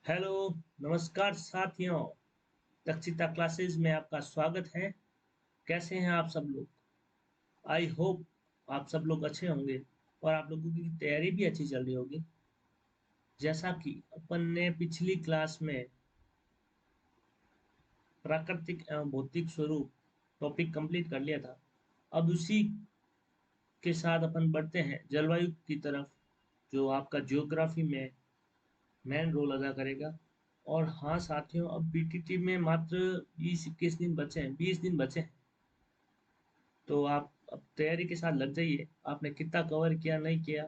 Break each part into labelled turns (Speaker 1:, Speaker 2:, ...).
Speaker 1: Hello, नमस्कार साथियों। Dakshita classes में आपका स्वागत है। कैसे हैं आप सब लोग? आई होप आप सब लोग अच्छे होंगे और आप लोगों की तैयारी भी अच्छी चल रही होगी। जैसा कि अपन ने पिछली क्लास में प्राकृतिक एवं भौतिक स्वरूप टॉपिक कंप्लीट कर लिया था। अब उसी के साथ अपन बढ़ते हैं जलवायु की तरफ, जो आपका ज्योग्राफी में मेन रोल अदा करेगा। और हाँ साथियों, अब बीटीटी में मात्र 20-21 दिन बचे हैं, 20 दिन बचे हैं। तो आप अब तैयारी के साथ लग जाइए। आपने कितना कवर किया नहीं किया,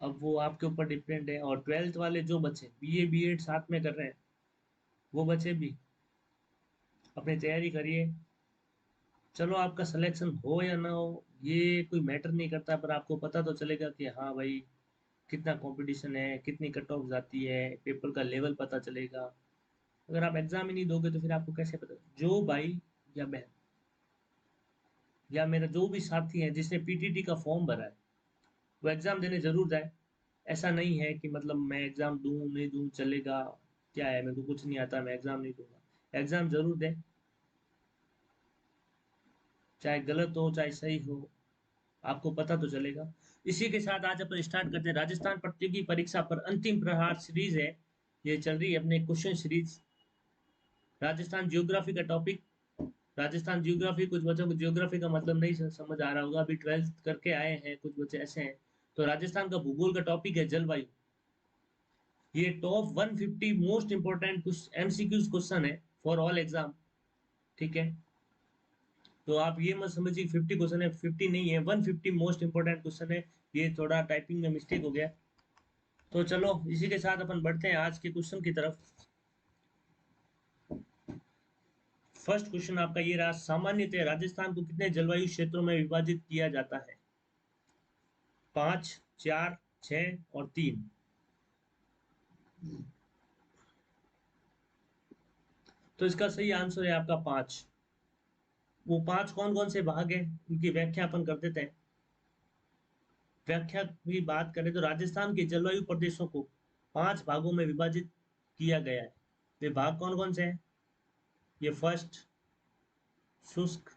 Speaker 1: अब वो आपके ऊपर डिपेंड है। और 12th वाले जो बच्चे बीए बीएड साथ में कर रहे हैं, वो बच्चे भी अपनी तैयारी करिए। चलो, आपका सिलेक्शन हो या ना हो ये कोई मैटर नहीं करता, पर आपको पता तो चलेगा कि हाँ भाई, कितना कंपटीशन है, कितनी कट ऑफ जाती है, पेपर का लेवल पता चलेगा। अगर आप एग्जाम ही नहीं दोगे तो फिर आपको कैसे पता? जो भाई या बहन या मेरा जो भी साथी है जिसने पीटीटी का फॉर्म भरा है, वो एग्जाम देने जरूर जाए। ऐसा नहीं है कि मतलब मैं एग्जाम दूं नहीं दूं चलेगा, क्या है मेरे को कुछ नहीं आता मैं एग्जाम नहीं दूंगा। एग्जाम जरूर दें, चाहे गलत हो चाहे सही हो, आपको पता तो चलेगा। इसी के साथ आज अपन स्टार्ट करते हैं। राजस्थान प्रतियोगी परीक्षा पर अंतिम प्रहार सीरीज है, ये चल रही है अपने क्वेश्चन सीरीज। राजस्थान जियोग्राफी का टॉपिक। राजस्थान जियोग्राफी, कुछ बच्चों को जियोग्राफी का मतलब नहीं समझ आ रहा होगा, अभी 12th करके आए हैं कुछ बच्चे ऐसे हैं। तो राजस्थान का भूगोल का टॉपिक है जलवायु। ये टॉप 150 मोस्ट इंपोर्टेंट कुछ एमसीक्यूज क्वेश्चन है फॉर ऑल एग्जाम। ठीक है, तो आप ये मत समझिए 50 क्वेश्चन है, 50 नहीं है, 150 मोस्ट इंपोर्टेंट क्वेश्चन है। ये थोड़ा टाइपिंग में मिस्टेक हो गया। तो चलो, इसी के साथ अपन बढ़ते हैं आज के क्वेश्चन की तरफ। फर्स्ट क्वेश्चन आपका ये रहा, सामान्यतः राजस्थान को कितने जलवायु क्षेत्रों में विभाजित किया जाता है? 5, 4, 6 और 3। तो इसका सही आंसर है आपका 5। वो 5 कौन कौन से भाग हैं, उनकी व्याख्या अपन कर देते हैं। व्याख्या की बात करें तो राजस्थान के जलवायु प्रदेशों को 5 भागों में विभाजित किया गया है। वे भाग कौन कौन से हैं? ये फर्स्ट, शुष्क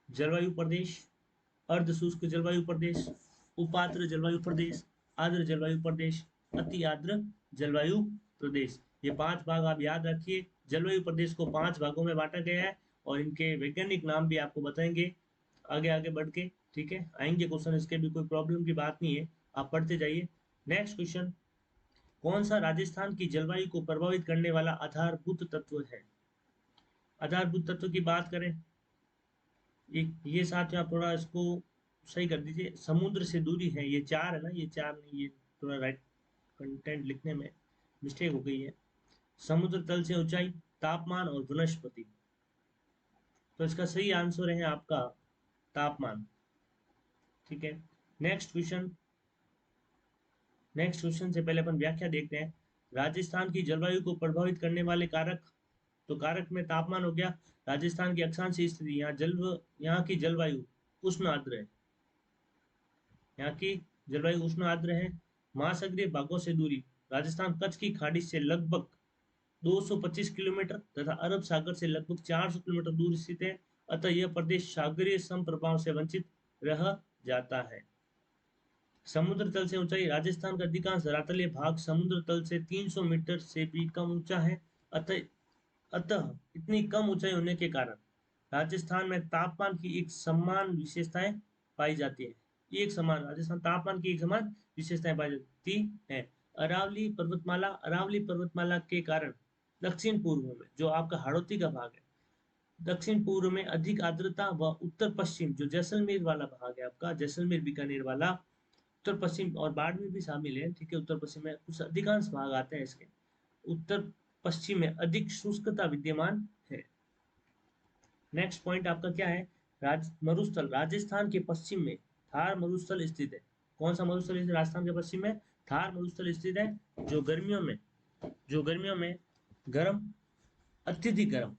Speaker 1: जलवायु प्रदेश, अर्ध शुष्क जलवायु प्रदेश, उपाद्र जलवायु प्रदेश, आर्द्र जलवायु प्रदेश, अति आर्द्र जलवायु प्रदेश। ये 5 भाग आप याद रखिए। जलवायु प्रदेश को 5 भागों में बांटा गया है और इनके वैज्ञानिक नाम भी आपको बताएंगे आगे आगे बढ़ के। ठीक है, आएंगे क्वेश्चन, इसके भी कोई प्रॉब्लम की बात नहीं है, आप पढ़ते जाइए। नेक्स्ट क्वेश्चन, कौन सा राजस्थान की जलवायु को प्रभावित करने वाला आधारभूत तत्व है? आधारभूत तत्व की बात करें, ये साथ में आप थोड़ा इसको सही कर दीजिए। समुद्र से दूरी है, ये 4 है ना, ये 4 नहीं, ये थोड़ा राइट कंटेंट लिखने में मिस्टेक हो गई है। समुद्र तल से ऊंचाई, तापमान और वनस्पति। तो इसका सही आंसर है आपका तापमान। ठीक है, नेक्स्ट क्वेश्चन। नेक्स्ट क्वेश्चन से पहले अपन व्याख्या देखते हैं। राजस्थान की जलवायु को प्रभावित करने वाले कारक, तो कारक में तापमान हो गया। राजस्थान की अक्षांशीय स्थिति, यहाँ की जलवायु उष्ण आर्द्र है। यहाँ की जलवायु उष्ण आर्द्र है। महासागरीय भागों से दूरी, राजस्थान कच्छ की खाड़ी से लगभग 225 किलोमीटर तथा अरब सागर से लगभग 400 किलोमीटर दूर स्थित है। अतः यह प्रदेश सागरीय समप्रभाव से वंचित रह जाता है। समुद्र तल से ऊंचाई, राजस्थान का अधिकांश धरातलीय भाग समुद्र तल से 300 मीटर से भी कम ऊंचा है। अतः अतः इतनी कम ऊंचाई होने के कारण राजस्थान में तापमान की एक समान विशेषताएं पाई जाती है। एक समान राजस्थान तापमान की एक समान विशेषताएं पाई जाती है। अरावली पर्वतमाला के कारण दक्षिण पूर्व में जो आपका हाड़ौती का भाग है, दक्षिण पूर्व में अधिक आर्द्रता व उत्तर पश्चिम जो जैसलमेर वाला भाग है आपका, जैसलमेर बीकानेर वाला, उत्तर पश्चिम और बाड़मेर भी शामिल है। ठीक है, उत्तर पश्चिम में कुछ अधिकांश भाग आते हैं इसके। उत्तर पश्चिम में अधिक शुष्कता विद्यमान है। नेक्स्ट पॉइंट आपका क्या है? मरुस्थल, राजस्थान के पश्चिम में थार मरुस्थल स्थित है। कौन सा मरुस्थल स्थित राजस्थान के पश्चिम में? थार मरुस्थल स्थित है, जो गर्मियों में गर्म, अत्यधिक गर्म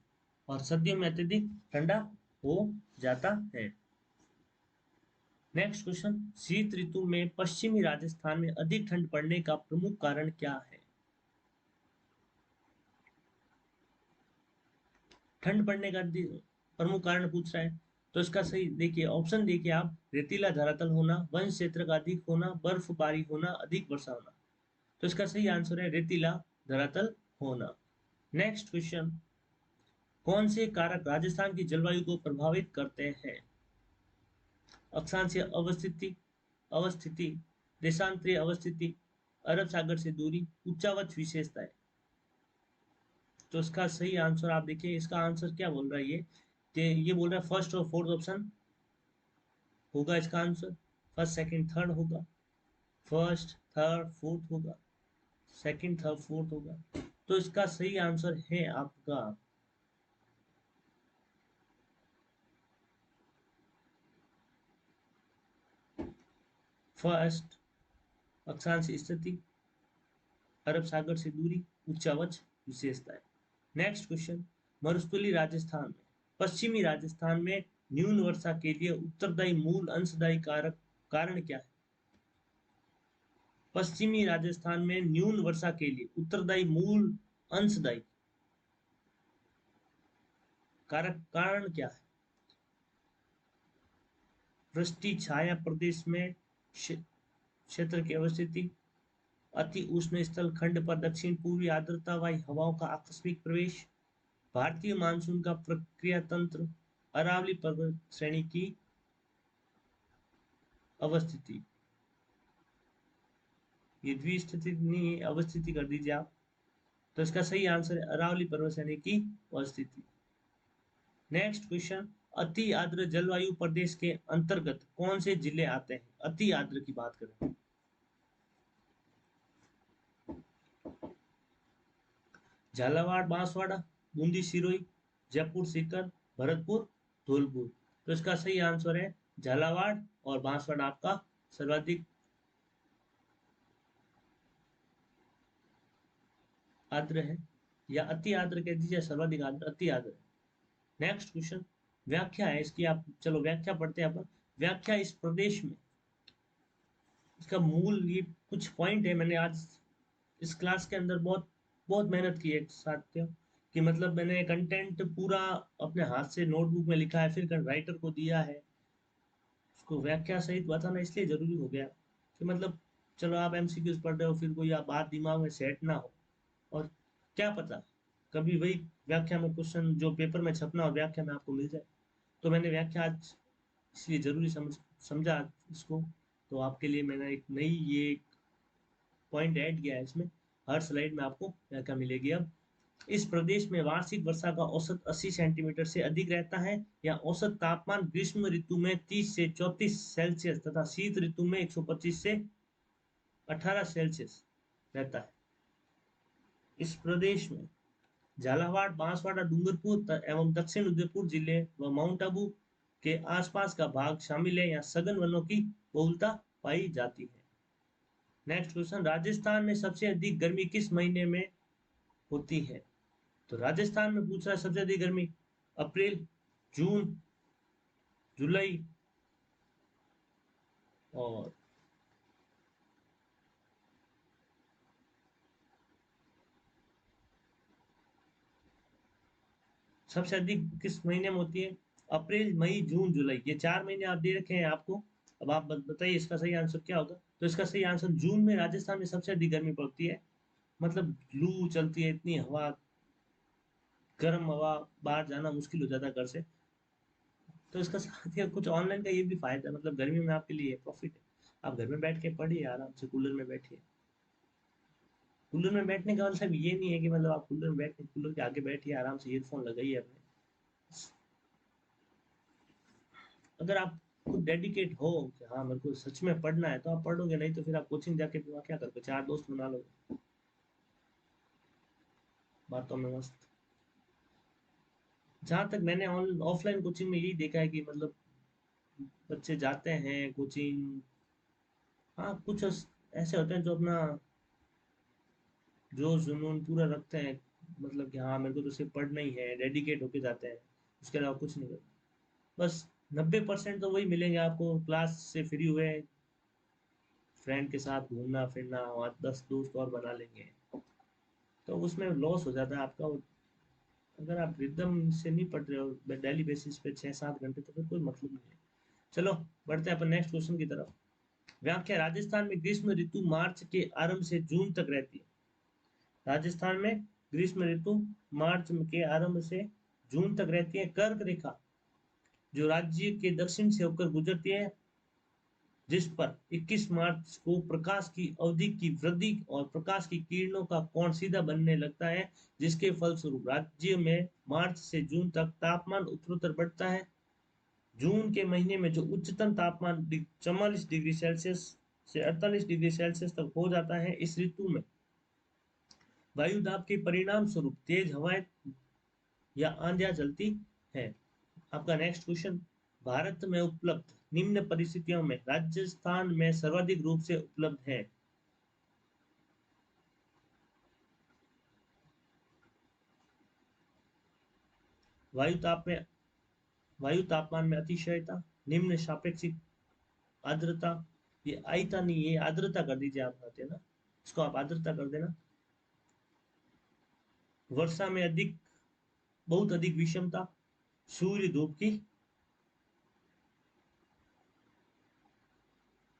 Speaker 1: और सर्दियों में अत्यधिक ठंडा हो जाता है। नेक्स्ट क्वेश्चन, शीत ऋतु में पश्चिमी राजस्थान में अधिक ठंड पड़ने का प्रमुख कारण क्या है? ठंड पड़ने का प्रमुख कारण पूछ रहा है, तो इसका सही देखिए ऑप्शन देखिए आप, रेतीला धरातल होना, वन क्षेत्र का अधिक होना, बर्फबारी होना, अधिक वर्षा होना। तो इसका सही आंसर है रेतीला धरातल होना। नेक्स्ट क्वेश्चन, कौन से कारक राजस्थान की जलवायु को प्रभावित करते हैं? अक्षांशीय अवस्थिति, अवस्थिति, देशांतरीय अवस्थिति, अरब सागर से दूरी, उच्चावच विशेषताएं। तो इसका सही आंसर आप देखिए, इसका आंसर क्या बोल रहा है ये, कि ये बोल रहा है फर्स्ट और फोर्थ ऑप्शन होगा इसका आंसर। फर्स्ट सेकंड थर्ड होगा, फर्स्ट थर्ड फोर्थ होगा, सेकंड थर्ड फोर्थ होगा। तो इसका सही आंसर है आपका फर्स्ट, अक्षांश स्थिति, अरब सागर से दूरी, उच्चावच विशेषताएं। नेक्स्ट क्वेश्चन, मरुस्थलीय राजस्थान में, पश्चिमी राजस्थान में न्यून वर्षा के लिए उत्तरदायी मूल अंशदायी कारक कारण क्या है? पश्चिमी राजस्थान में न्यून वर्षा के लिए उत्तरदायी मूल अंशदायी कारक कारण क्या है? वृष्टि छाया प्रदेश में क्षेत्र की अवस्थिति, अति उष्ण स्थल खंड पर दक्षिण पूर्वी आर्द्रता वाली हवाओं का आकस्मिक प्रवेश, भारतीय मानसून का प्रक्रिया तंत्र, अरावली पर्वत श्रेणी की अवस्थिति। ये द्विस्थिति नहीं है, अवस्थिति कर दीजिए आप। तो इसका सही आंसर है अरावली पर्वत श्रेणी की अवस्थिति। नेक्स्ट क्वेश्चन, अति आर्द्र जलवायु प्रदेश के अंतर्गत कौन से जिले आते हैं? अति आर्द्र की बात करें, झालावाड़, बांसवाड़ा, बूंदी, सिरोही, जयपुर, सीकर, भरतपुर, धौलपुर। तो इसका सही आंसर है झालावाड़ और बांसवाड़ा आपका सर्वाधिक आर्द्र है, या अति आर्द्र कह दीजिए, सर्वाधिक आर्द्र अति आर्द्र है। नेक्स्ट क्वेश्चन, व्याख्या है इसकी, आप चलो व्याख्या पढ़ते हैं अपन। व्याख्या, इस प्रदेश में, इसका मूल ये कुछ पॉइंट है, मैंने आज इस क्लास के अंदर बहुत बहुत मेहनत की है साथियों, कि मतलब मैंने कंटेंट पूरा अपने हाथ से नोटबुक में लिखा है, फिर राइटर को दिया है, उसको व्याख्या सहित बताना इसलिए जरूरी हो गया कि मतलब चलो आप एमसीक्यूज पढ़ रहे हो, फिर कोई आप बात दिमाग में सेट ना हो, और क्या पता कभी वही व्याख्या में क्वेश्चन जो पेपर में छपना और व्याख्या में आपको मिल जाए। तो मैंने व्याख्या आज इसलिए जरूरी समझा इसको। तो आपके लिए मैंने एक नई ये पॉइंट ऐड किया है इसमें। हर स्लाइड में आपको व्याख्या मिलेगी। अब, इस प्रदेश में वार्षिक वर्षा का औसत 80 सेंटीमीटर से अधिक रहता है, या औसत तापमान ग्रीष्म ऋतु में 30 से 34 सेल्सियस तथा शीत ऋतु में 125 से 18 सेल्सियस रहता है। इस प्रदेश में झालावाड़, बांसवाड़ा, डूंगरपुर एवं दक्षिण उदयपुर जिले व माउंट आबू के आसपास का भाग शामिल है, या सघन वनों की बहुलता पाई जाती है। नेक्स्ट क्वेश्चन, राजस्थान में सबसे अधिक गर्मी किस महीने में होती है? तो राजस्थान में पूछ रहा है सबसे अधिक गर्मी अप्रैल, जून, जुलाई और सबसे अधिक किस महीने में होती है? अप्रैल, मई, जून, जुलाई, ये 4 महीने आप दे रखे हैं आपको। अब आप बताइए इसका सही आंसर क्या होगा। तो इसका सही आंसर, जून में राजस्थान में सबसे अधिक गर्मी पड़ती है। मतलब लू चलती है, इतनी हवा, गर्म हवा, बाहर जाना मुश्किल हो जाता है घर से। तो इसका साथ ही कुछ ऑनलाइन का ये भी फायदा है, मतलब गर्मी में आपके लिए प्रॉफिट है। आप घर में बैठ के पढ़िए आराम से, कूलर में बैठिए। कूलर में बैठने का मतलब ये नहीं है कि मतलब आप कूलर में बैठ कूलर के आगे बैठिए आराम से, ईयरफोन लगाइए अपने। अगर आप खुद डेडिकेट हो कि हाँ मेरे को सच में पढ़ना है, तो आप पढ़ोगे, नहीं तो फिर आप कोचिंग जाके फिर क्या करोगे, 4 दोस्त बना लोगे बातों में मस्त। जहां तक मैंने ऑफलाइन कोचिंग में यही देखा है कि मतलब बच्चे जाते हैं कोचिंग, हाँ कुछ ऐसे होते हैं जो अपना जोश जुनून पूरा रखते हैं, मतलब कि हाँ मेरे को तो सिर्फ पढ़ना ही है, डेडिकेट होके जाते हैं, उसके अलावा कुछ नहीं करते। बस 90% तो वही मिलेंगे आपको, क्लास से फ्री हुए, फ्रेंड के साथ घूमना फिरना, और 10 दोस्त और बना लेंगे, तो उसमें लॉस हो जाता है आपका। अगर आप रिदम से नहीं पढ़ रहे हो डेली बेसिस पे 6-7 घंटे, तो फिर कोई मतलब नहीं है। चलो बढ़ते हैं अपन नेक्स्ट क्वेश्चन की तरफ। व्याख्या, राजस्थान में ग्रीष्म ऋतु मार्च के आरंभ से जून तक रहती है। राजस्थान में ग्रीष्म ऋतु मार्च के आरंभ से जून तक रहती है। कर्क रेखा जो राज्य के दक्षिण से होकर गुजरती है, जिस पर 21 मार्च को प्रकाश की अवधि की वृद्धि और प्रकाश की किरणों का कोण सीधा बनने लगता है, जिसके फलस्वरूप राज्य में मार्च से जून तक तापमान उत्तरोत्तर बढ़ता है। जून के महीने में जो उच्चतम तापमान 44 डिग्री सेल्सियस से 48 डिग्री सेल्सियस तक हो जाता है। इस ऋतु में वायु दाब के परिणाम स्वरूप तेज हवाएं या आंधियां चलती है। आपका नेक्स्ट क्वेश्चन, भारत में उपलब्ध निम्न परिस्थितियों में राजस्थान में सर्वाधिक रूप से उपलब्ध है। वायु तापमान में अतिशयता, निम्न सापेक्षिक आर्द्रता, ये आयता नहीं, ये आर्द्रता कर दीजिए आप, आते हैं ना, इसको आप आर्द्रता कर देना। वर्षा में बहुत अधिक विषमता, सूर्य धूप की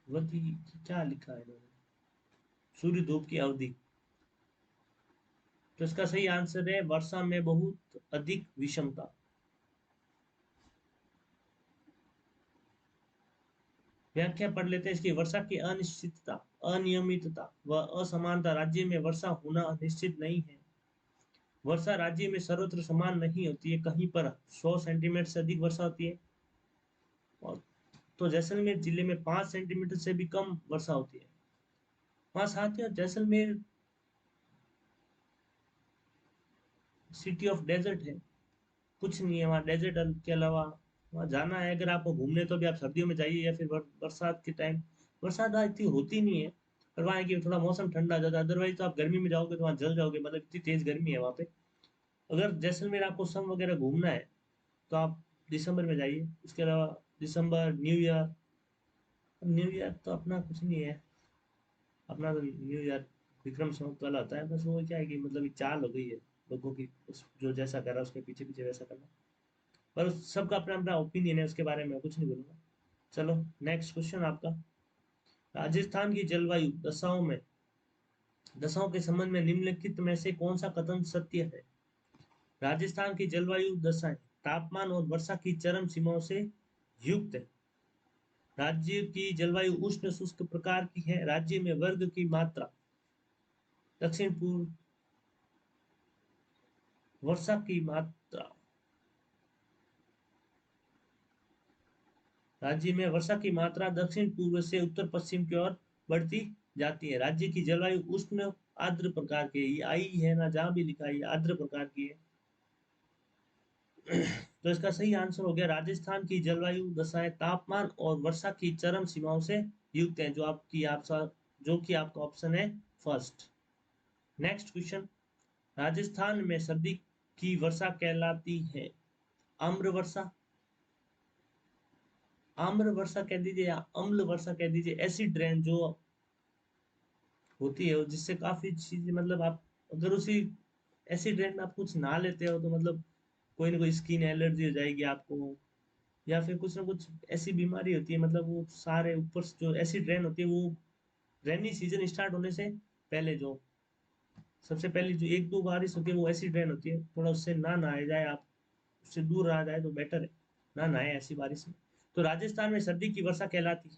Speaker 1: गति, क्या लिखा है इन्होंने, सूर्य धूप की अवधि। तो इसका सही आंसर है वर्षा में बहुत अधिक विषमता। व्याख्या पढ़ लेते हैं इसकी। वर्षा की अनिश्चितता, अनियमितता व असमानता, राज्य में वर्षा होना निश्चित नहीं है। वर्षा राज्य में सर्वत्र समान नहीं होती है, कहीं पर 100 सेंटीमीटर से अधिक वर्षा होती है, और तो जैसलमेर जिले में 5 सेंटीमीटर से भी कम वर्षा होती है। वहां साथियों, जैसलमेर सिटी ऑफ डेजर्ट है, कुछ नहीं है वहाँ डेजर्ट के अलावा। वहाँ जाना है अगर आपको घूमने, तो भी आप सर्दियों में जाइए या फिर बरसात के टाइम। बरसात आज इतनी होती नहीं है, पर वहाँ है कि थोड़ा मौसम ठंडा हो जाता है, अदरवाइज तो आप गर्मी में जाओगे तो वहाँ जल जाओगे, मतलब इतनी तेज गर्मी है वहाँ पे। अगर जैसलमेर आपको सम वगैरह घूमना है, तो आप दिसंबर में जाइए। उसके अलावा दिसंबर, न्यू ईयर, न्यू ईयर तो अपना कुछ नहीं है, अपना तो न्यू ईयर विक्रम संवत वाला होता है, बस वो क्या है कि मतलब एक चाल हो गई है लोगों की, उस जो जैसा कर रहा है उसके पीछे पीछे वैसा करना। पर सबका अपना अपना ओपिनियन है, उसके बारे में मैं कुछ नहीं बोलूंगा। चलो नेक्स्ट क्वेश्चन आपका। राजस्थान की जलवायु दशाओं के संबंध में निम्नलिखित में से कौन सा कथन सत्य है। राजस्थान की जलवायु दशाएं तापमान और वर्षा की चरम सीमाओं से युक्त है। राज्य की जलवायु उष्ण शुष्क प्रकार की है। राज्य में वर्ग की मात्रा दक्षिण पूर्व, वर्षा की मात्रा राज्य में वर्षा की मात्रा दक्षिण पूर्व से उत्तर पश्चिम की ओर बढ़ती जाती है। राज्य की जलवायु उष्ण आर्द्र प्रकार की है, ये आई है ना, जहां भी लिखा है ये आर्द्र प्रकार की है। तो इसका सही आंसर हो गया, राजस्थान की जलवायु दशाएं तापमान और वर्षा की चरम सीमाओं से युक्त है, जो कि आपका ऑप्शन है फर्स्ट। नेक्स्ट क्वेश्चन, राजस्थान में सर्दी की वर्षा कहलाती है आम्र वर्षा, आम्र वर्षा कह दीजिए या अम्ल वर्षा कह दीजिए। एसिड रेन जो होती है जिससे काफी चीजें, मतलब आप अगर उसी एसिड रेन में आप कुछ नहा लेते हो, तो मतलब कोई ना कोई स्किन एलर्जी हो जाएगी आपको, या फिर कुछ ना कुछ ऐसी बीमारी होती है, मतलब वो सारे ऊपर से जो एसिड रेन होती है, वो रेनी सीजन स्टार्ट होने से पहले जो सबसे पहली जो 1-2 बारिश होती है वो एसिड रेन होती है, थोड़ा उससे ना नहाया जाए, आप उससे दूर रहा जाए तो बेटर है, ना नहाए ऐसी बारिश में। तो राजस्थान में सर्दी की वर्षा कहलाती है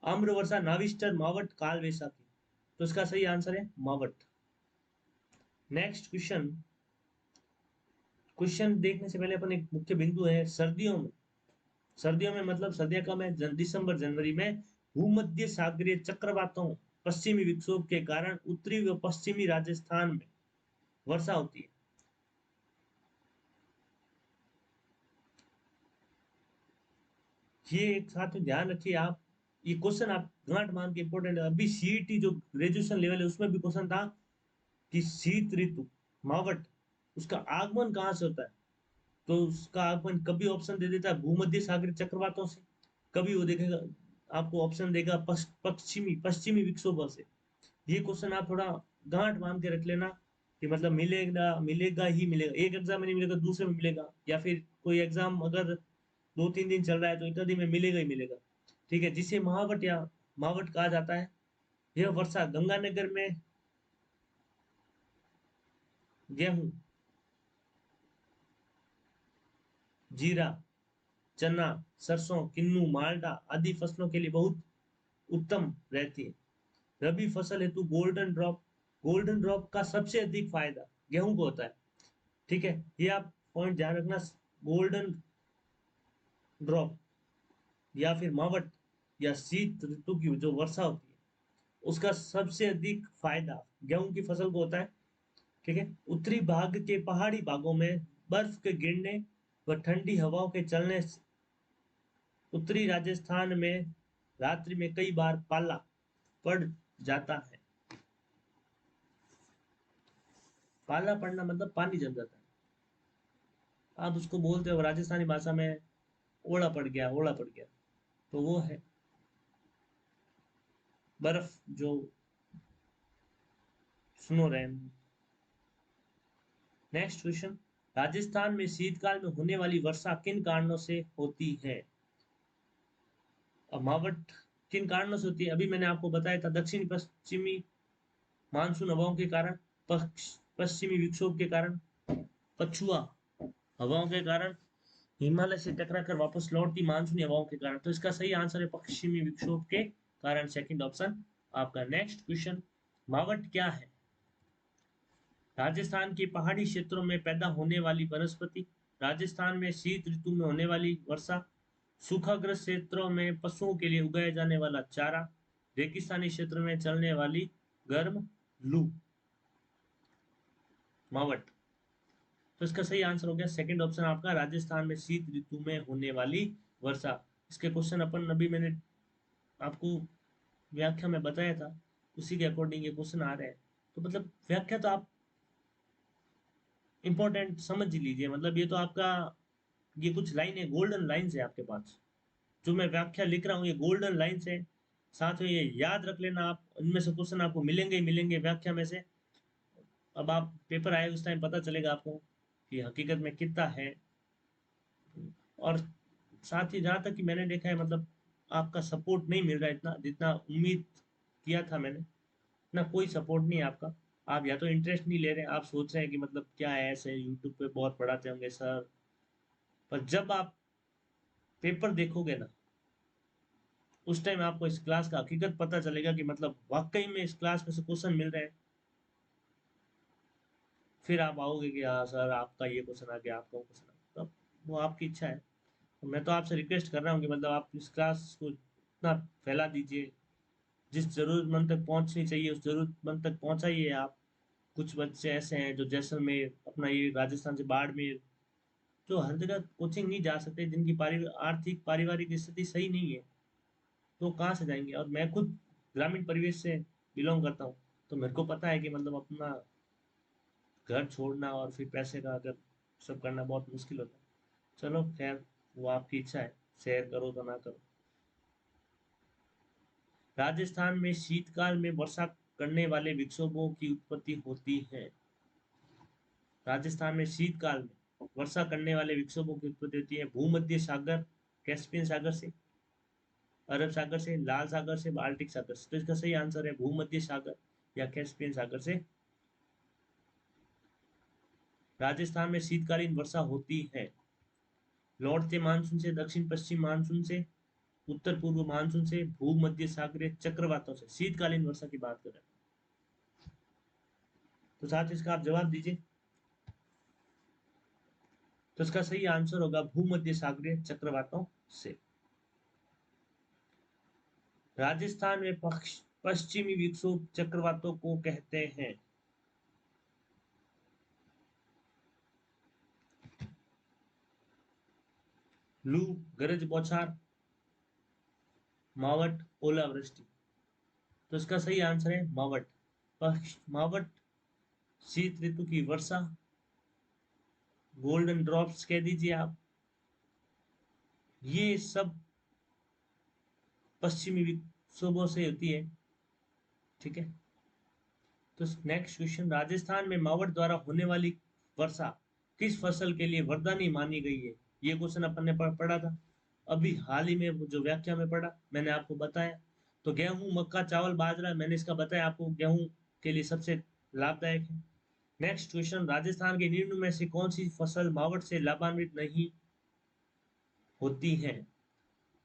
Speaker 1: आम्र वर्षा, नाविस्टर, मावट, काल वैसाखी। तो इसका सही आंसर है मावट। नेक्स्ट क्वेश्चन, क्वेश्चन देखने से पहले अपन एक मुख्य बिंदु है, सर्दियों में मतलब सर्दियां कब है, दिसंबर जनवरी में भूमध्य सागरीय चक्रवातों पश्चिमी विक्षोभ के कारण उत्तरी व पश्चिमी राजस्थान में वर्षा होती है। ये एक साथ में ध्यान रखिए आप, ये क्वेश्चन आप गांठ मान के इंपॉर्टेंट है। अभी सीईटी जो ग्रेजुएशन लेवल है उसमें भी क्वेश्चन था कि शीत ऋतु मावट, उसका आगमन कहाँ से होता है। तो उसका आगमन कभी ऑप्शन दे देता है भूमध्य सागरीय चक्रवातों से, कभी वो देखेगा आपको ऑप्शन देगा पश्चिमी पश्चिमी विक्षोभों से। ये क्वेश्चन आप थोड़ा गांठ बांध के रख लेना कि मतलब मिलेगा मिलेगा ही मिलेगा, एक एग्जाम में नहीं मिलेगा दूसरे में मिलेगा, या फिर कोई एग्जाम अगर 2-3 दिन चल रहा है तो इतना दिन में मिलेगा ही मिलेगा। ठीक है, जिसे महावट या मावट कहा जाता है। यह वर्षा गंगानगर में गेहूं, जीरा, चना, सरसों, किन्नू, माल्टा आदि फसलों के लिए बहुत उत्तम रहती है। रबी फसल हेतु गोल्डन ड्रॉप का सबसे अधिक फायदा गेहूं को होता है। ठीक है, ये आप पॉइंट ध्यान रखना। गोल्डन ड्रॉप या फिर मावट या शीत ऋतु की जो वर्षा होती है उसका सबसे अधिक फायदा गेहूं की फसल को होता है। ठीक है, उत्तरी भाग के पहाड़ी भागों में बर्फ के गिरने व ठंडी हवाओं के चलने से उत्तरी राजस्थान में रात्रि में कई बार पाला पड़ जाता है। पाला पड़ना मतलब पानी जम जाता है, आप उसको बोलते हो राजस्थानी भाषा में ओला पड़ गया, ओला पड़ गया, तो वो है बर्फ जो स्नो रैन। नेक्स्ट क्वेश्चन, राजस्थान में शीतकाल में होने वाली वर्षा किन कारणों से होती है? अब मावट किन कारणों से होती है? अभी मैंने आपको बताया था, दक्षिणी पश्चिमी मानसून हवाओं के कारण, पश्चिमी विक्षोभ के कारण, पछुआ हवाओं के कारण, हिमालय से टकराकर वापस लौटती मानसूनी हवाओं के कारण। तो इसका सही आंसर है पश्चिमी विक्षोभ के कारण, सेकंड ऑप्शन आपका। नेक्स्ट क्वेश्चन, मावट क्या है? राजस्थान के पहाड़ी क्षेत्रों में पैदा होने वाली वनस्पति, राजस्थान में शीत ऋतु में होने वाली वर्षा, सूखाग्रस्त क्षेत्रों में पशुओं के लिए उगाया जाने वाला चारा, रेगिस्तानी क्षेत्र में चलने वाली गर्म लू। मावट, तो इसका सही आंसर हो गया सेकंड ऑप्शन आपका, राजस्थान में शीत ऋतु में होने वाली वर्षा। इसके क्वेश्चन अपन अभी मैंने आपको व्याख्या में बताया था, उसी के अकॉर्डिंग ये क्वेश्चन आ रहे हैं। तो मतलब व्याख्या तो आप इंपॉर्टेंट समझ ही लीजिए, मतलब ये तो आपका, ये कुछ लाइन है, गोल्डन लाइन्स है आपके पास। जो मैं व्याख्या लिख रहा हूँ ये गोल्डन लाइन्स है, साथ में ये याद रख लेना आप, इनमें से क्वेश्चन आपको मिलेंगे ही मिलेंगे व्याख्या में से। अब आप पेपर आए उस टाइम पता चलेगा आपको कि हकीकत में कितना है। और साथ ही जहाँ तक कि मैंने देखा है, मतलब आपका सपोर्ट नहीं मिल रहा है इतना जितना उम्मीद किया था मैंने, इतना कोई सपोर्ट नहीं है आपका। आप या तो इंटरेस्ट नहीं ले रहे हैं, आप सोच रहे हैं कि मतलब क्या है, ऐसे यूट्यूब पे बहुत पढ़ाते होंगे सर, पर जब आप पेपर देखोगे ना उस टाइम आपको इस क्लास का हकीकत पता चलेगा कि मतलब वाकई में इस क्लास में से क्वेश्चन मिल रहे हैं। फिर आप आओगे कि हाँ सर आपका ये क्वेश्चन आ गया, आपका वो क्वेश्चन आ गया, तब वो आपकी इच्छा है। तो मैं तो आपसे रिक्वेस्ट कर रहा हूँ कि मतलब आप इस क्लास को इतना फैला दीजिए, जिस जरूरतमंद तक पहुंचनी चाहिए उस जरूरतमंद तक पहुंचाइए आप। कुछ बच्चे ऐसे हैं जो जैसलमेर, अपना ये राजस्थान से बाड़मेर, जो हर जगह कोचिंग नहीं जा सकते, जिनकी आर्थिक पारिवारिक स्थिति सही नहीं है, तो कहाँ से जाएंगे? और मैं खुद ग्रामीण परिवेश से बिलोंग करता हूँ, तो मेरे को पता है कि मतलब अपना घर छोड़ना और फिर पैसे का अगर सब करना बहुत मुश्किल होता है। चलो खैर, वो आपकी इच्छा है, शेयर करो तो ना करो। राजस्थान में शीतकाल में वर्षा करने वाले विक्षोभों की उत्पत्ति होती है। राजस्थान में शीतकाल में वर्षा करने वाले विक्षोभों की उत्पत्ति होती है भूमध्य सागर, कैस्पियन सागर से, अरब सागर से, लाल सागर से, बाल्टिक सागर से। तो इसका सही आंसर है भूमध्य सागर या कैस्पियन सागर से। राजस्थान में शीतकालीन वर्षा होती है लौटते मानसून से, दक्षिण पश्चिम मानसून से, उत्तर पूर्व मानसून से, भूमध्य सागरीय चक्रवातों से। शीतकालीन वर्षा की बात कर रहे हैं, तो साथ इसका आप जवाब दीजिए। तो इसका सही आंसर होगा भूमध्य सागरीय चक्रवातों से। राजस्थान में पश्चिमी विक्षोभ चक्रवातों को कहते हैं लू, गरज बौछार, मावट, ओलावृष्टि। तो इसका सही आंसर है मावट। मावट शीत ऋतु की वर्षा गोल्डन ड्रॉप्स कह दीजिए आप, ये सब पश्चिमी विक्षोभों से होती है। ठीक है, तो नेक्स्ट क्वेश्चन, राजस्थान में मावठ द्वारा होने वाली वर्षा किस फसल के लिए वरदानी मानी गई है? ये क्वेश्चन अपन ने पढ़ा था अभी हाल ही में, जो व्याख्या में पढ़ा मैंने आपको बताया। तो गेहूं, मक्का, चावल, बाजरा, मैंने इसका बताया आपको, गेहूं के लिए सबसे लाभदायक है। नेक्स्ट क्वेश्चन, राजस्थान के निम्न में से कौन सी फसल मावठ से लाभान्वित नहीं होती है?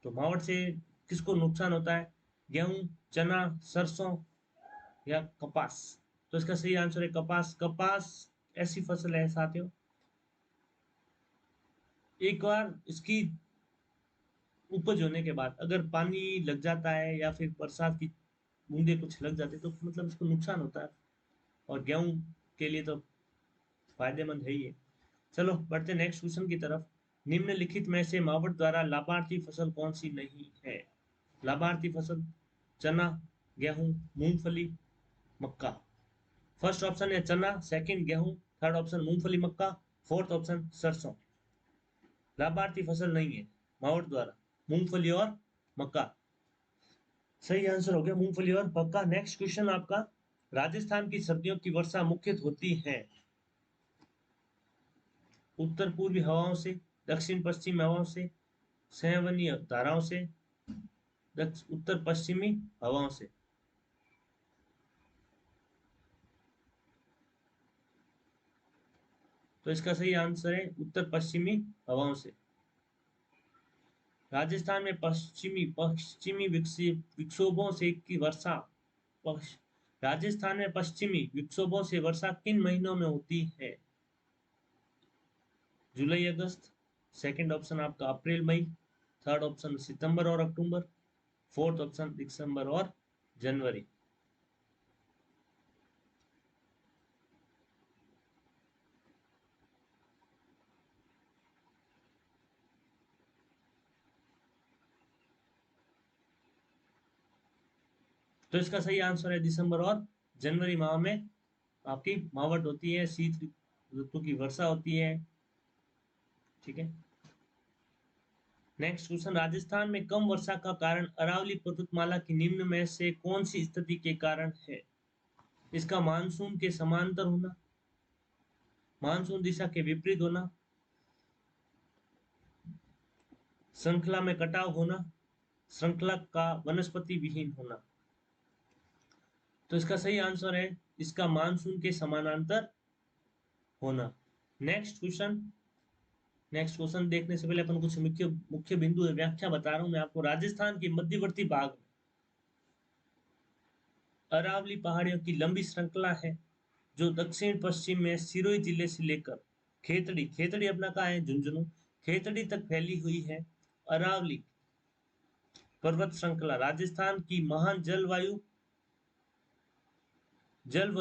Speaker 1: तो मावठ से किसको नुकसान होता है? गेहूं, चना, सरसों या कपास? तो इसका सही आंसर है कपास। कपास ऐसी फसल है साथियों, एक बार इसकी उपज होने के बाद अगर पानी लग जाता है या फिर बरसात की बूंदे कुछ लग जाती है तो मतलब इसको नुकसान होता है, और गेहूं के लिए तो फायदेमंद है ही है। चलो बढ़ते नेक्स्ट क्वेश्चन की तरफ। निम्नलिखित में से मावठ द्वारा लाभार्थी फसल कौन सी नहीं है? लाभार्थी फसल, चना, गेहूं, मूंगफली, मक्का। फर्स्ट ऑप्शन है चना, सेकंड गेहूं, थर्ड ऑप्शन मूंगफली मक्का, फोर्थ ऑप्शन सरसों। लाभार्थी फसल नहीं है मावठ द्वारा, मूंगफली और मक्का। सही आंसर हो गया मूंगफली और मक्का। नेक्स्ट क्वेश्चन आपका, राजस्थान की सर्दियों की वर्षा मुख्यतः होती है उत्तर पूर्वी हवाओं से, दक्षिण पश्चिम हवाओं से, संवहनीय धाराओं से, उत्तर पश्चिमी हवाओं से। तो इसका सही आंसर है उत्तर पश्चिमी हवाओं से। राजस्थान में पश्चिमी पश्चिमी विक्षोभों से की वर्षा पश- राजस्थान में पश्चिमी विक्षोभों से वर्षा किन महीनों में होती है? जुलाई अगस्त, सेकंड ऑप्शन आपका अप्रैल मई, थर्ड ऑप्शन सितंबर और अक्टूबर, फोर्थ ऑप्शन दिसंबर और जनवरी। तो इसका सही आंसर है दिसंबर और जनवरी माह में आपकी मावठ होती है, शीत ऋतु की वर्षा होती है। ठीक है, नेक्स्ट क्वेश्चन, राजस्थान में कम वर्षा का कारण अरावली पर्वतमाला की निम्न में से कौन सी स्थिति के कारण है? इसका मानसून के समांतर होना, मानसून दिशा के विपरीत होना, श्रृंखला में कटाव होना, श्रृंखला का वनस्पति विहीन होना। तो इसका सही आंसर है इसका मानसून के समानांतर होना। नेक्स्ट क्वेश्चन, नेक्स्ट क्वेश्चन देखने से पहले अपन कुछ मुख्य मुख्य बिंदु है, व्याख्या बता रहा हूं मैं आपको। राजस्थान के मध्यवर्ती भाग में अरावली पहाड़ियों की लंबी श्रृंखला है जो दक्षिण पश्चिम में सिरोही जिले से लेकर खेतड़ी, खेतड़ी अपना कहा है झुंझुनू, खेतड़ी तक फैली हुई है। अरावली पर्वत श्रृंखला राजस्थान की महान जल व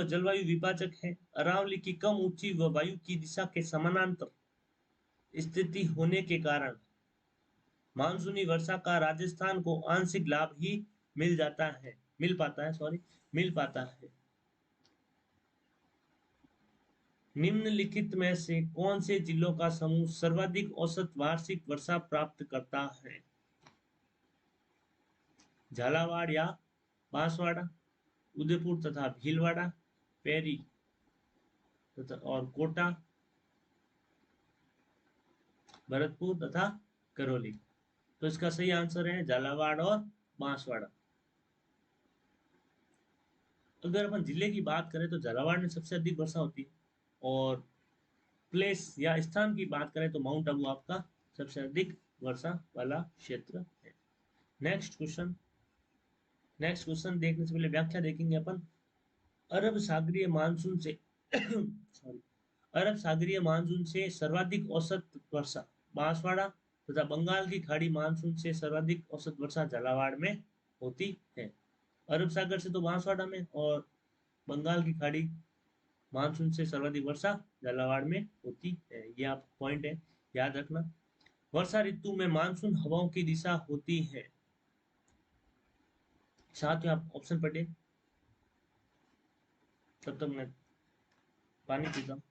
Speaker 1: जलवायु विभाजक है। अरावली की कम ऊंची व वायु की दिशा के समानांतर स्थिति होने के कारण मानसूनी वर्षा का राजस्थान को आंशिक लाभ ही मिल जाता है मिल पाता है सॉरी मिल पाता है। निम्नलिखित में से कौन से जिलों का समूह सर्वाधिक औसत वार्षिक वर्षा प्राप्त करता है? झालावाड़ या बांसवाड़ा, उदयपुर तथा भीलवाड़ा, पैरी तथा और कोटा, भरतपुर तथा करौली। तो इसका सही आंसर है झालावाड़ और बांसवाड़ा। अगर अपन जिले की बात करें तो झालावाड़ में सबसे अधिक वर्षा होती है, और प्लेस या स्थान की बात करें तो माउंट आबू आपका सबसे अधिक वर्षा वाला क्षेत्र है। नेक्स्ट क्वेश्चन, नेक्स्ट क्वेश्चन देखने से पहले व्याख्या देखेंगे अपन। अरब सागरीय मानसून से सॉरी अरब सागरीय मानसून से सर्वाधिक औसत वर्षा बांसवाड़ा तथा बंगाल की खाड़ी मानसून से सर्वाधिक औसत वर्षा झालावाड़ में होती है। अरब सागर से तो बांसवाड़ा में, और बंगाल की खाड़ी मानसून से सर्वाधिक वर्षा झालावाड़ में होती है। ये आप पॉइंट है, याद रखना। वर्षा ऋतु में मानसून हवाओं की दिशा होती है, साथ ही आप ऑप्शन पढ़े, तब तक मैं पानी पीता हूँ।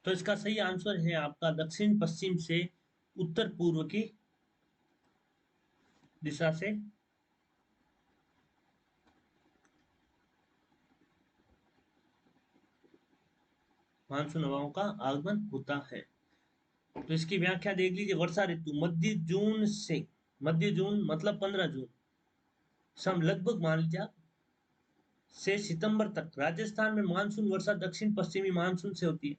Speaker 1: तो इसका सही आंसर है आपका दक्षिण पश्चिम से उत्तर पूर्व की दिशा से मानसून हवाओं का आगमन होता है। तो इसकी व्याख्या देख लीजिए। वर्षा ऋतु मध्य जून मतलब 15 जून सम लगभग मान लीजिए से सितंबर तक राजस्थान में मानसून वर्षा दक्षिण पश्चिमी मानसून से होती है।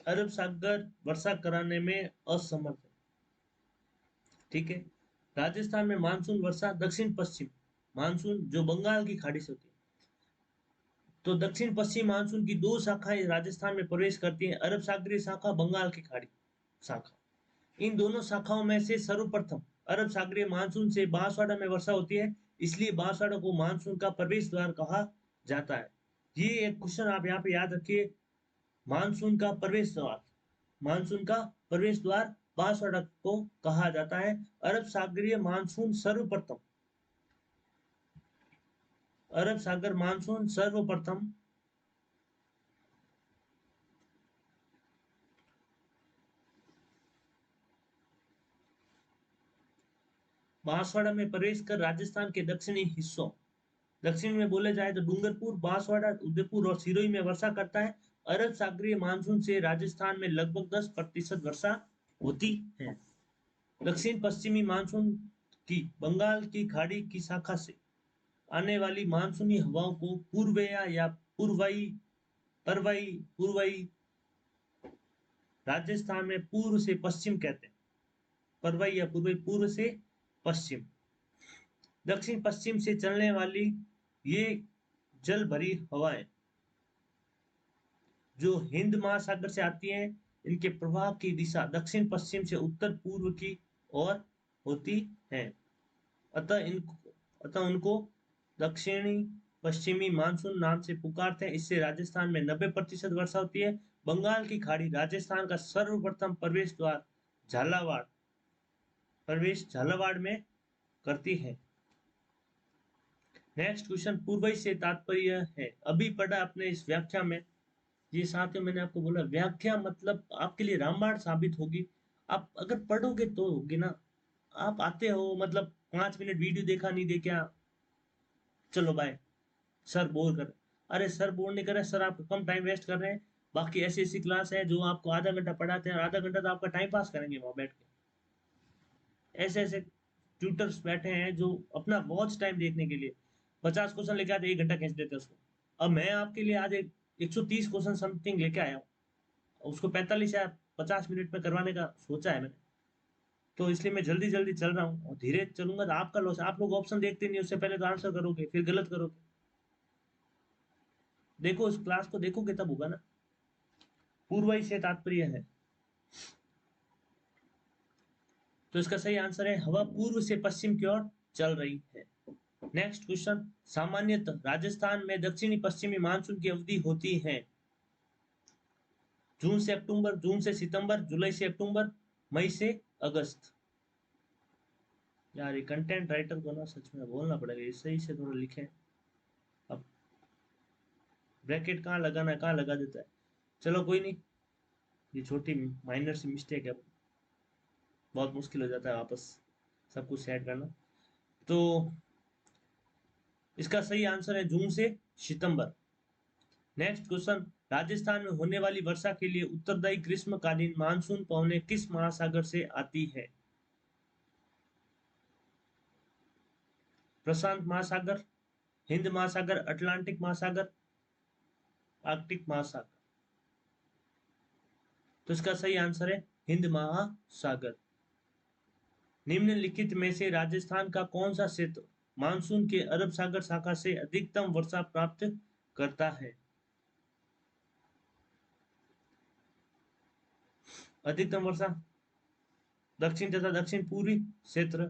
Speaker 1: अरब सागर वर्षा कराने में असमर्थ है। ठीक है। राजस्थान में मानसून वर्षा दक्षिण पश्चिम मानसून जो बंगाल की खाड़ी से होती है। तो दक्षिण पश्चिम मानसून की दो शाखाएं राजस्थान में प्रवेश करती हैं, अरब सागरीय शाखा, बंगाल की खाड़ी शाखा। इन दोनों शाखाओं में से सर्वप्रथम अरब सागरीय मानसून से बांसवाड़ा में वर्षा होती है, इसलिए बांसवाड़ा को मानसून का प्रवेश द्वार कहा जाता है। ये एक क्वेश्चन आप यहाँ पे याद रखिए। मानसून का प्रवेश द्वार, मानसून का प्रवेश द्वार बांसवाड़ा को कहा जाता है। अरब सागरीय मानसून सर्वप्रथम, अरब सागर मानसून सर्वप्रथम बांसवाड़ा में प्रवेश कर राजस्थान के दक्षिणी हिस्सों, दक्षिण में बोले जाए तो डूंगरपुर, बांसवाड़ा, उदयपुर और सिरोही में वर्षा करता है। अरब सागरीय मानसून से राजस्थान में लगभग 10% वर्षा होती है। दक्षिण पश्चिमी मानसून की बंगाल की खाड़ी की शाखा से आने वाली मानसूनी हवाओं को पूर्वया या पूर्वई परवई पूर्वई राजस्थान में पूर्व से पश्चिम कहते हैं। परवई या पूर्वई पूर्व से पश्चिम। दक्षिण पश्चिम से चलने वाली ये जल भरी हवाएं जो हिंद महासागर से आती हैं, इनके प्रवाह की दिशा दक्षिण पश्चिम से उत्तर पूर्व की ओर होती है। अतः उनको दक्षिणी पश्चिमी मानसून नाम से पुकारते हैं। इससे राजस्थान में 90% वर्षा होती है। बंगाल की खाड़ी राजस्थान का सर्वप्रथम प्रवेश झालावाड़ में करती है। नेक्स्ट क्वेश्चन पूर्वई से तात्पर्य है। अभी पढ़ा अपने इस व्याख्या में। ये साथियों मैंने आपको बोला व्याख्या मतलब आपके लिए रामबाण साबित होगी। आप अगर पढ़ोगे तो होगी ना। आप आते हो मतलब 5 मिनट वीडियो देखा नहीं देखा, चलो बाय, सर बोर कर, अरे सर बोर नहीं कर रहे, सर आप कम टाइम वेस्ट कर रहे हैं। बाकी ऐसी ऐसी क्लास है जो आपको आधा घंटा पढ़ाते हैं, आधा घंटा तो आपका टाइम पास करेंगे वहां बैठ के। ऐसे ऐसे ट्यूटर्स बैठे हैं जो अपना वॉच टाइम देखने के लिए 50 क्वेश्चन लेके आते 1 घंटा खींच देते हैं उसको। अब मैं आपके लिए आज 130 क्वेश्चन समथिंग लेके आया हूँ, उसको 45 या 50 मिनट में करवाने का सोचा है मैंने। तो इसलिए मैं जल्दी जल्दी चल रहा हूँ और धीरे चलूंगा तो आपका लॉस। आप लोग ऑप्शन देखते नहीं, उससे पहले तो आंसर करोगे फिर गलत करोगे। देखो इस क्लास को देखोगे तब होगा ना। पूर्वई से तात्पर्य है, तो इसका सही आंसर है हवा पूर्व से पश्चिम की ओर चल रही है। नेक्स्ट क्वेश्चन, सामान्यतः राजस्थान में दक्षिणी पश्चिमी मानसून की अवधि होती है जून से अक्टूबर, जून से सितंबर, जुलाई से अक्टूबर, मई से अगस्त। यार ये कंटेंट राइटर को ना सच में बोलना पड़ेगा, ये सही से थोड़ा लिखें। अब ब्रैकेट कहाँ लगाना है, कहाँ लगा देता है। चलो कोई नहीं, ये छोटी माइनर सी मिस्टेक है, बहुत मुश्किल हो जाता है वापस सब कुछ सेट करना। तो इसका सही आंसर है जून से सितंबर। नेक्स्ट क्वेश्चन, राजस्थान में होने वाली वर्षा के लिए उत्तरदायी ग्रीष्मकालीन मानसून पवनें किस महासागर से आती है? प्रशांत महासागर, हिंद महासागर, अटलांटिक महासागर, आर्कटिक महासागर। तो इसका सही आंसर है हिंद महासागर। निम्नलिखित में से राजस्थान का कौन सा क्षेत्र मानसून के अरब सागर शाखा से अधिकतम वर्षा प्राप्त करता है? अधिकतम वर्षा दक्षिण तथा दक्षिण पूर्वी क्षेत्र।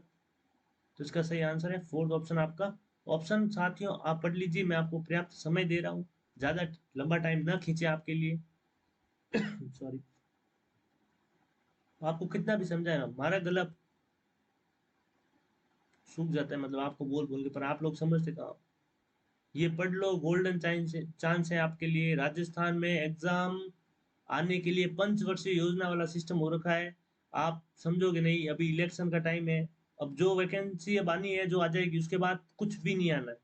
Speaker 1: तो इसका सही आंसर है फोर्थ ऑप्शन आपका। ऑप्शन साथियों आप पढ़ लीजिए, मैं आपको पर्याप्त समय दे रहा हूं, ज्यादा लंबा टाइम ना खींचे आपके लिए। सॉरी, आपको कितना भी समझाए ना, हमारा गला सूख जाता है, मतलब आपको बोल बोल के, पर आप लोग समझते कहाँ हो। ये पढ़ लो, गोल्डन चांस है आपके लिए। राजस्थान में एग्जाम आने के लिए पंचवर्षीय योजना वाला सिस्टम हो रखा है। आप समझोगे नहीं, अभी इलेक्शन का टाइम है। अब जो वैकेंसी अब आनी है, जो आ जाएगी, उसके बाद कुछ भी नहीं आना है।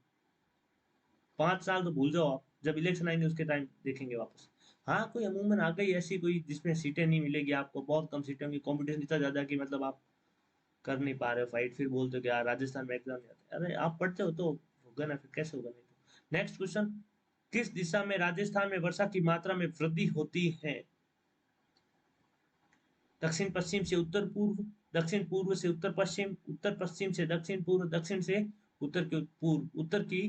Speaker 1: 5 साल तो भूल जाओ आप, जब इलेक्शन आएंगे उसके टाइम देखेंगे वापस। हाँ, कोई अमूमन आ गई ऐसी कोई जिसमें सीटें नहीं मिलेगी आपको, बहुत कम सीटें होंगी, कंपटीशन इतना ज्यादा कि मतलब आप कर नहीं पा रहे हो फाइट, फिर बोलते हो कि यार राजस्थान में एग्जाम नहीं आते। अरे आप पढ़ते हो तो होगा ना, फिर कैसे होगा, नहीं तो। नेक्स्ट क्वेश्चन, किस दिशा में राजस्थान में वर्षा की मात्रा में वृद्धि होती है? दक्षिण पश्चिम से उत्तर पूर्व, दक्षिण पूर्व से उत्तर पश्चिम, उत्तर पश्चिम से दक्षिण पूर्व, दक्षिण से उत्तर की पूर्व, उत्तर की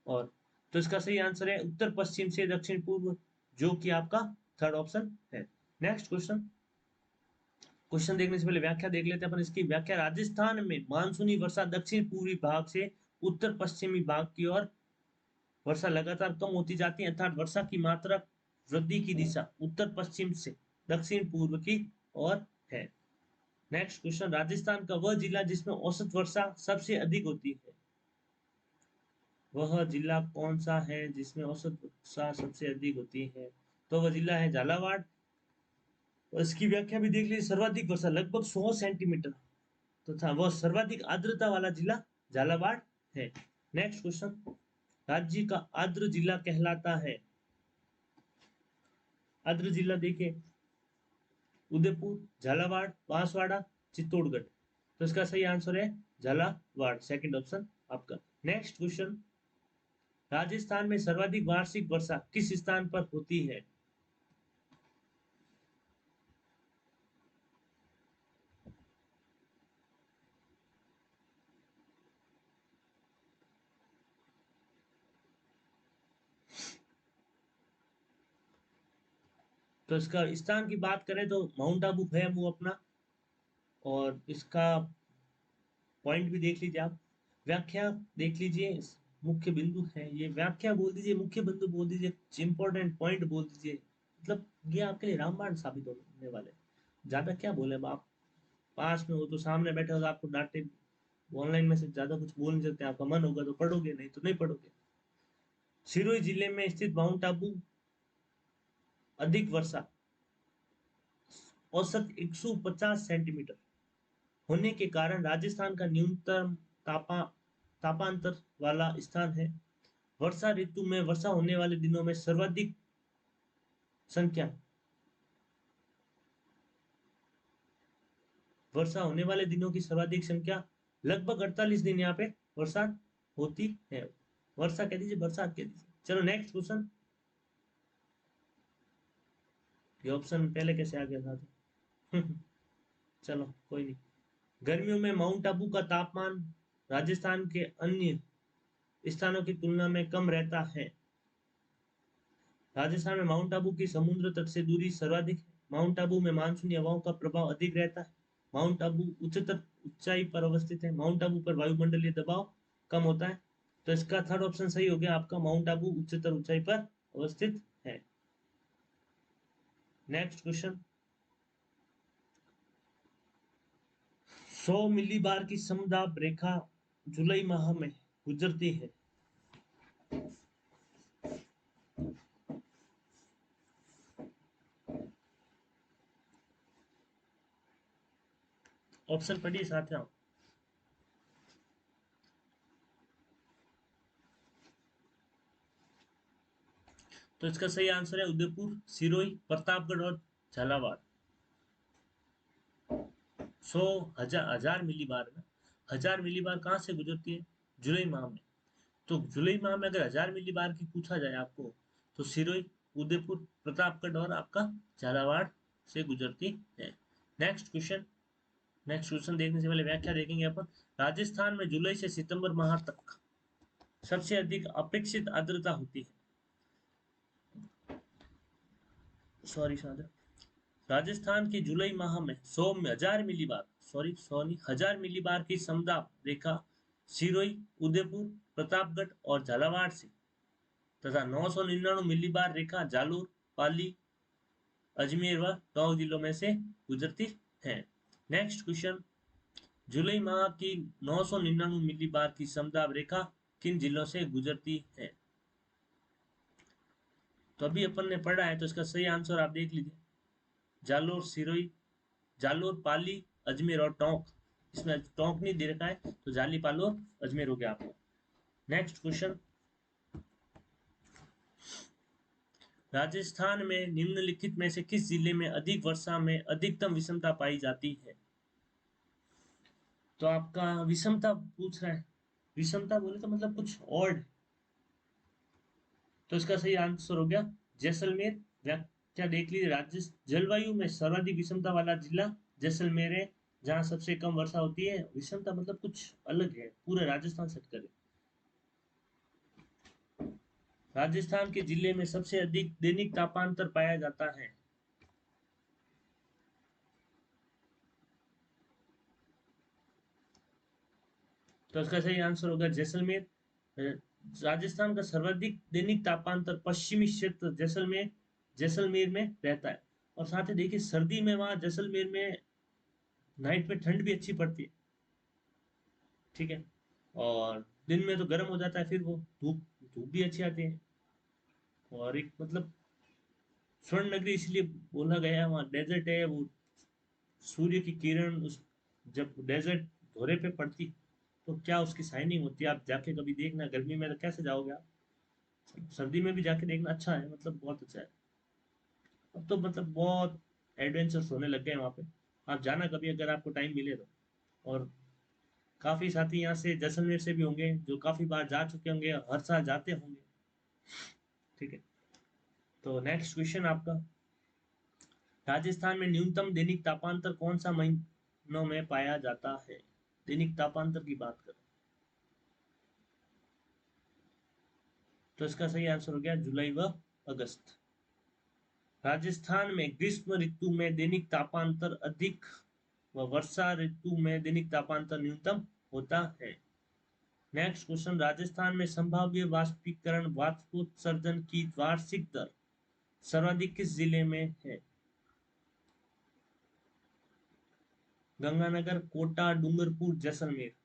Speaker 1: और। तो इसका सही आंसर है उत्तर पश्चिम से दक्षिण पूर्व, जो कि आपका थर्ड ऑप्शन है। नेक्स्ट क्वेश्चन, क्वेश्चन देखने से पहले व्याख्या देख लेते हैं अपन इसकी। व्याख्या, राजस्थान में मानसूनी वर्षा दक्षिण पूर्वी भाग से उत्तर पश्चिमी भाग की ओर वर्षा लगातार कम होती जाती है, अर्थात वर्षा की मात्रा वृद्धि की दिशा उत्तर पश्चिम से दक्षिण पूर्व की ओर है। नेक्स्ट क्वेश्चन, राजस्थान का वह जिला जिसमें औसत वर्षा सबसे अधिक होती है, वह जिला कौन सा है जिसमें औसत वर्षा सबसे अधिक होती है? तो वह जिला है झालावाड़। और इसकी व्याख्या भी देख लीजिए, सर्वाधिक वर्षा लगभग 100 सेंटीमीटर तथा वह सर्वाधिक आर्द्रता वाला जिला झालावाड़ है। नेक्स्ट क्वेश्चन, राज्य का आर्द्र जिला कहलाता है, आर्द्र जिला देखें, उदयपुर, झालावाड़, बांसवाड़ा, चित्तौड़गढ़। तो इसका सही आंसर है झालावाड़, सेकंड ऑप्शन आपका। नेक्स्ट क्वेश्चन, राजस्थान में सर्वाधिक वार्षिक वर्षा किस स्थान पर होती है? तो इसका स्थान की बात करें तो माउंट आबू है वो अपना, और इसका पॉइंट भी देख लीजिए आप। व्याख्या देख लीजिए, मुख्य बिंदु है ये, व्याख्या बोल दीजिए, मुख्य बिंदु बोल दीजिए, इंपॉर्टेंट पॉइंट बोल दीजिए। मतलब ये आपके लिए रामबाण साबित होने वाले। ज्यादा क्या बोले, अब आप पास में हो तो सामने बैठे हो तो आपको डांटे, ऑनलाइन में से ज्यादा कुछ बोल नहीं सकते। आपका मन होगा तो पढ़ोगे, नहीं तो नहीं पढ़ोगे। सिरोही जिले में स्थित माउंट आबू अधिक वर्षा औसत 150 सेंटीमीटर होने के कारण राजस्थान का न्यूनतम तापांतर वाला स्थान है। वर्षा ऋतु में वर्षा होने वाले दिनों में सर्वाधिक संख्या, वर्षा होने वाले दिनों की सर्वाधिक संख्या लगभग 48 दिन यहाँ पे वर्षा होती है। वर्षा कह दीजिए, बरसात कह दीजिए। चलो नेक्स्ट क्वेश्चन, ये ऑप्शन पहले कैसे आ गया था? चलो कोई नहीं। गर्मियों में माउंट आबू का तापमान राजस्थान के अन्य स्थानों की तुलना में कम रहता है। राजस्थान में माउंट आबू की समुद्र तट से दूरी सर्वाधिक है। माउंट आबू में मानसूनी हवाओं का प्रभाव अधिक रहता है। माउंट आबू उच्चतर ऊंचाई पर अवस्थित है। माउंट आबू पर वायुमंडलीय दबाव कम होता है। तो इसका थर्ड ऑप्शन सही हो गया आपका, माउंट आबू उच्चतर ऊंचाई पर अवस्थित है। नेक्स्ट क्वेश्चन, 100 मिलीबार की समदाब रेखा जुलाई माह में गुजरती है। ऑप्शन पढ़िए साथ में। तो इसका सही आंसर है उदयपुर, सिरोही, प्रतापगढ़ और झालावाड़। 100 हजार, हजार मिली बार ना, 1000 मिली बार कहाँ से गुजरती है? जुलाई माह में। तो जुलाई माह में अगर 1000 मिली बार की पूछा जाए आपको, तो सिरोही, उदयपुर, प्रतापगढ़ और आपका झालावाड़ से गुजरती है। नेक्स्ट क्वेश्चन, नेक्स्ट क्वेश्चन देखने से पहले व्याख्या देखेंगे अपन। राजस्थान में जुलाई से सितंबर माह तक सबसे अधिक अपेक्षित आर्द्रता होती है। सॉरी सादर, राजस्थान के जुलाई माह में 100 हजार मिलीबार, सॉरी सॉरी 1000 मिलीबार की समदाब रेखा सिरोही, उदयपुर, प्रतापगढ़ और झालावाड़ से तथा 999 मिलीबार रेखा जालोर, पाली, अजमेर व टोंक जिलों में से गुजरती है। नेक्स्ट क्वेश्चन, जुलाई माह की 999 मिलीबार की समदाब रेखा किन जिलों से गुजरती है? तो अभी अपन ने पढ़ा है, तो इसका सही आंसर आप देख लीजिए, जालोर, सिरोही, जालोर, पाली, अजमेर और टोंक। इसमें टोंक नहीं दे रखा है, तो जाली, पालो, अजमेर हो गया आपको। नेक्स्ट क्वेश्चन, राजस्थान में निम्नलिखित में से किस जिले में अधिक वर्षा में अधिकतम विषमता पाई जाती है? तो आपका विषमता पूछ रहा है, विषमता बोले तो मतलब कुछ ऑड, तो इसका सही आंसर हो गया जैसलमेर। व्याख्या देख लीजिए, राज्य जलवायु में सर्वाधिक विषमता वाला जिला जैसलमेर है, जहां सबसे कम वर्षा होती है। विषमता मतलब कुछ अलग है, पूरे राजस्थान सेट करे। राजस्थान के जिले में सबसे अधिक दैनिक तापांतर पाया जाता है। तो इसका सही आंसर होगा जैसलमेर। राजस्थान का सर्वाधिक दैनिक तापांतर पश्चिमी क्षेत्र जैसलमेर जैसलमेर में रहता है। और साथ ही देखिए, सर्दी में वहां जैसलमेर में नाइट में ठंड भी अच्छी पड़ती है, ठीक है, और दिन में तो गर्म हो जाता है, फिर वो धूप धूप भी अच्छी आती है। और एक मतलब स्वर्ण नगरी इसलिए बोला गया है, वहाँ डेजर्ट है, वो सूर्य की किरण उस जब डेजर्ट धोरे पे पड़ती तो क्या उसकी शाइनिंग होती है, आप जाके कभी देखना। गर्मी में तो कैसे जाओगे आप, सर्दी में भी जाके देखना, अच्छा है, मतलब बहुत अच्छा है। अब तो मतलब बहुत एडवेंचर्स होने लग गए वहाँ पे, आप जाना कभी अगर आपको टाइम मिले तो। और काफी साथी यहाँ से जैसलमेर से भी होंगे जो काफी बार जा चुके होंगे, हर साल जाते होंगे, ठीक है। तो नेक्स्ट क्वेश्चन आपका, राजस्थान में न्यूनतम दैनिक तापांतर कौन सा महीनों में पाया जाता है? दैनिक तापांतर की बात करें तो इसका सही आंसर हो गया जुलाई व अगस्त। राजस्थान में ग्रीष्म ऋतु में दैनिक तापांतर अधिक व वर्षा ऋतु में दैनिक तापांतर न्यूनतम होता है। नेक्स्ट क्वेश्चन, राजस्थान में संभाव्य वाष्पीकरण वाष्पोत्सर्जन की वार्षिक दर सर्वाधिक किस जिले में है? गंगानगर, कोटा, डूंगरपुर, जैसलमेर।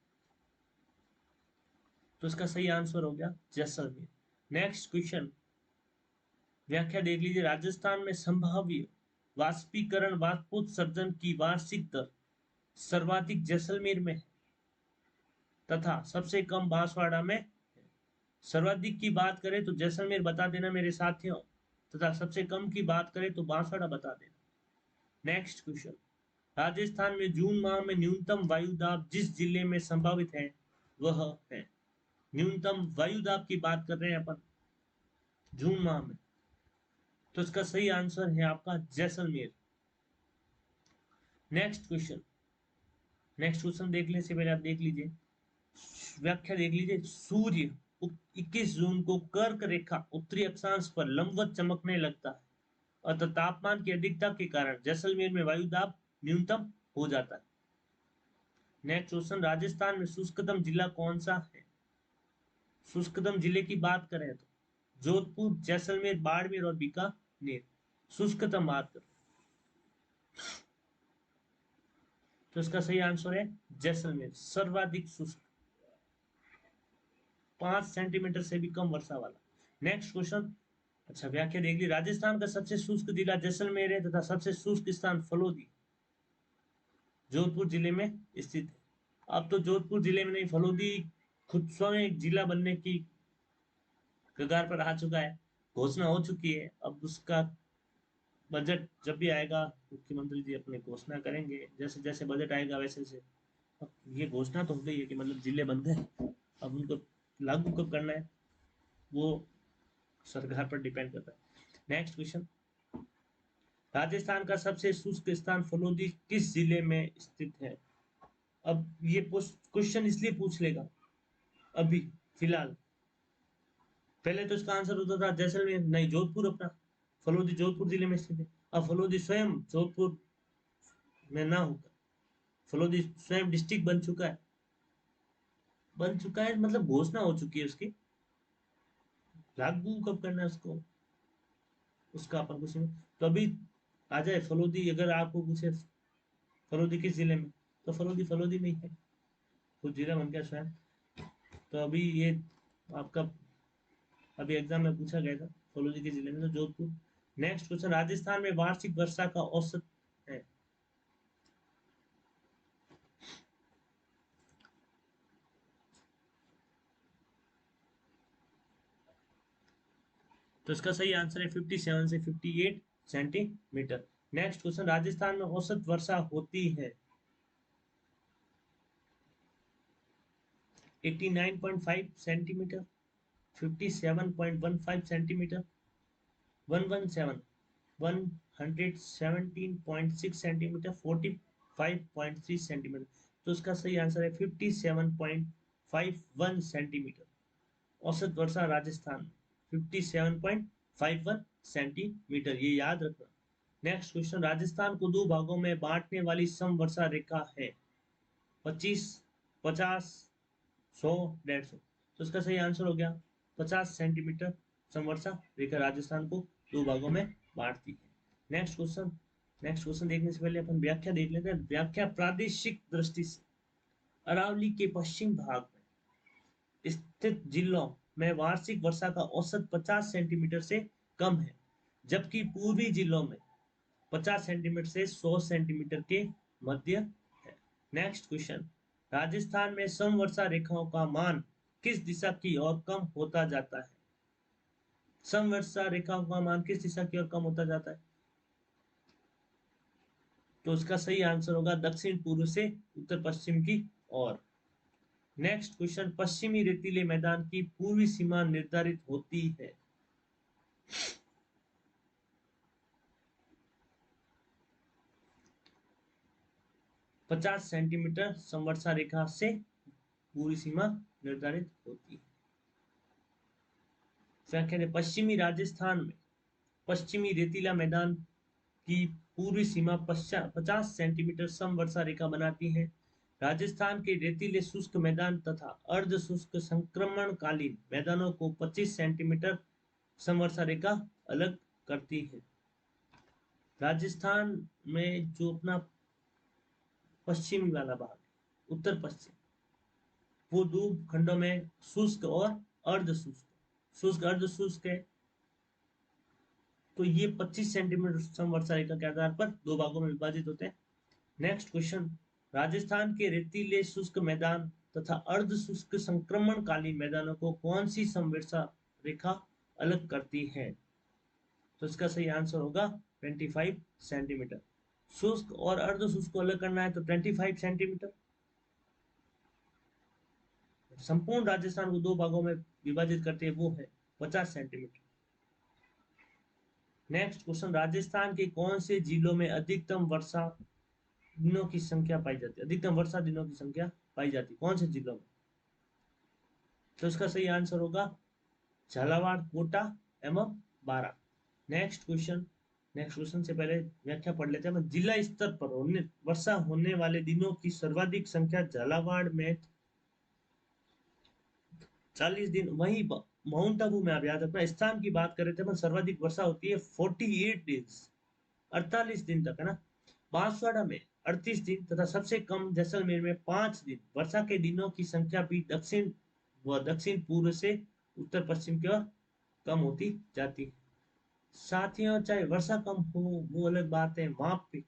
Speaker 1: तो इसका सही आंसर हो गया जैसलमेर। नेक्स्ट क्वेश्चन, व्याख्या देख लीजिए, राजस्थान में संभाव्य वाष्पीकरण वाष्पोत्सर्जन की वार्षिक दर सर्वाधिक जैसलमेर में है तथा सबसे कम बांसवाड़ा में। सर्वाधिक की बात करें तो जैसलमेर बता देना मेरे साथियों, तथा सबसे कम की बात करें तो बांसवाड़ा बता देना। नेक्स्ट क्वेश्चन, राजस्थान में जून माह में न्यूनतम वायु दाब जिस जिले में संभावित है वह है। न्यूनतम वायु दाब की बात कर रहे हैं अपन जून माह में, तो इसका सही आंसर है आपका Jaisalmer. Next question, next question देखने से पहले आप देख लीजिए, व्याख्या देख लीजिए, सूर्य 21 जून को कर्क रेखा उत्तरी अक्षांश पर लंबवत चमकने लगता है, अतः तापमान की अधिकता के कारण जैसलमेर में वायु दाब न्यूनतम हो जाता है। नेक्स्ट क्वेश्चन, राजस्थान में शुष्कतम जिला कौन सा है? शुष्कतम जिले की बात करें तो जोधपुर, जैसलमेर, बाड़मेर और बीकानेर। शुष्कतम बात करें तो इसका सही आंसर है जैसलमेर, सर्वाधिक शुष्क, 5 सेंटीमीटर से भी कम वर्षा वाला। नेक्स्ट क्वेश्चन, अच्छा व्याख्या देख ली, राजस्थान का सबसे शुष्क जिला जैसलमेर है तथा सबसे शुष्क स्थान फलोदी जोधपुर जिले में स्थित है। अब तो जोधपुर जिले में नहीं, फलोदी खुद स्वयं एक जिला बनने की कगार पर आ चुका है, घोषणा हो चुकी है। अब उसका बजट जब भी आएगा, मुख्यमंत्री जी अपने घोषणा करेंगे, जैसे जैसे बजट आएगा वैसे वैसे। अब ये घोषणा तो हो गई है कि मतलब जिले बन गए, अब उनको लागू कब करना है वो सरकार पर डिपेंड करता है। नेक्स्ट क्वेश्चन, राजस्थान का सबसे शुष्क स्थान फलोदी किस जिले में स्थित है? अब ये क्वेश्चन इसलिए पूछ लेगा अभी फिलहाल, पहले तो इसका आंसर होता था जैसलमेर, नहीं जोधपुर अपना, फलोदी जोधपुर जिले में स्थित है। अब फलोदी स्वयं जोधपुर में ना होकर फलोदी स्वयं डिस्ट्रिक्ट बन चुका है, मतलब घोषणा हो चुकी है उसकी, लागू कब करना है उसको, उसका अपन कुछ नहीं। तो अभी आ जाए फलोदी, अगर आपको पूछे फलोदी किस जिले में, तो फलोदी फलोदी में ही है, खुद जिला बन गया स्वयं। तो अभी ये आपका अभी एग्जाम में पूछा गया था सोलह के जिले में, तो जोधपुर। नेक्स्ट क्वेश्चन, राजस्थान में वार्षिक वर्षा का औसत है। तो इसका सही आंसर है 57 से 58 सेंटीमीटर। नेक्स्ट क्वेश्चन, राजस्थान में औसत वर्षा होती है 89.5 सेंटीमीटर, 57.15 सेंटीमीटर, 117 117.6 सेंटीमीटर, 45.3 सेंटीमीटर। तो इसका सही आंसर है 57.51 सेंटीमीटर। औसत वर्षा राजस्थान 57.51 सेंटीमीटर, ये याद रखना। नेक्स्ट क्वेश्चन, राजस्थान को दो भागों में बांटने वाली समवर्षा रेखा है 25, 50, 100, 150। तो इसका सही आंसर हो गया 50 सेंटीमीटर समवर्षा रेखा राजस्थान को दो भागों में बांटती है। नेक्स्ट क्वेश्चन, नेक्स्ट क्वेश्चन देखने से पहले अपन व्याख्या देख लेते हैं। व्याख्या, प्रादेशिक दृष्टि से अरावली के पश्चिम भाग में स्थित जिलों में वार्षिक वर्षा का औसत 50 सेंटीमीटर से कम है, जबकि पूर्वी जिलों में 50 सेंटीमीटर से 100 सेंटीमीटर के मध्य है। नेक्स्ट क्वेश्चन, राजस्थान में समवर्षा रेखाओं का मान किस दिशा की ओर कम होता जाता है? समवर्षा रेखाओं का मान किस दिशा की ओर कम होता जाता है? तो इसका सही आंसर होगा दक्षिण पूर्व से उत्तर पश्चिम की ओर। नेक्स्ट क्वेश्चन, पश्चिमी रेतीले मैदान की पूर्वी सीमा निर्धारित होती है। पचास सेंटीमीटर समवर्षा रेखा से पूरी सीमा निर्धारित होती है। व्याख्या है, पश्चिमी राजस्थान में पश्चिमी रेतीला मैदान की पूर्वी सीमा 50 सेंटीमीटर समवर्षा रेखा बनाती है। राजस्थान के रेतीले शुष्क मैदान तथा अर्ध शुष्क संक्रमणकालीन मैदानों को 25 सेंटीमीटर समवर्षा रेखा अलग करती है। राजस्थान में जो अपना पश्चिमी वाला भाग है, उत्तर पश्चिम, वो दो खंडों में शुष्क और अर्ध शुष्क, शुष्क अर्ध शुष्क है। तो ये 25 सेंटीमीटर समवर्षा रेखा के आधार पर दो भागों में विभाजित होते हैं। नेक्स्ट क्वेश्चन, राजस्थान के रेतीले शुष्क मैदान तथा अर्ध शुष्क संक्रमणकालीन मैदानों को कौन सी समवर्षा रेखा अलग करती है? तो इसका सही आंसर होगा 25 सेंटीमीटर। शुष्क और अर्ध शुष्क को अलग करना है तो 25 सेंटीमीटर। संपूर्ण राजस्थान को दो भागों में विभाजित करते हैं वो है 50 सेंटीमीटर। नेक्स्ट क्वेश्चन, राजस्थान के कौन से जिलों में अधिकतम वर्षा दिनों की संख्या पाई जाती है? अधिकतम वर्षा दिनों की संख्या पाई जाती है कौन से जिलों में? तो इसका सही आंसर होगा झालावाड़, कोटा एवं Baran. Next question, next question से पहले व्याख्या पढ़ लेते हैं। जिला स्तर पर होने वर्षा होने वाले दिनों की सर्वाधिक संख्या झालावाड़ में 40 दिन, वहीं माउंट आबू में आप याद रखना स्थान की बात करें तो सर्वाधिक वर्षा होती है 48 डेज, 48 दिन तक है ना। बांसवाड़ा में 38 दिन तथा सबसे कम जैसलमेर में 5 दिन। वर्षा के दिनों की संख्या भी दक्षिण व दक्षिण पूर्व से उत्तर पश्चिम की ओर कम होती जाती है। साथियों, चाहे वर्षा कम हो वो अलग बात है, वहां पे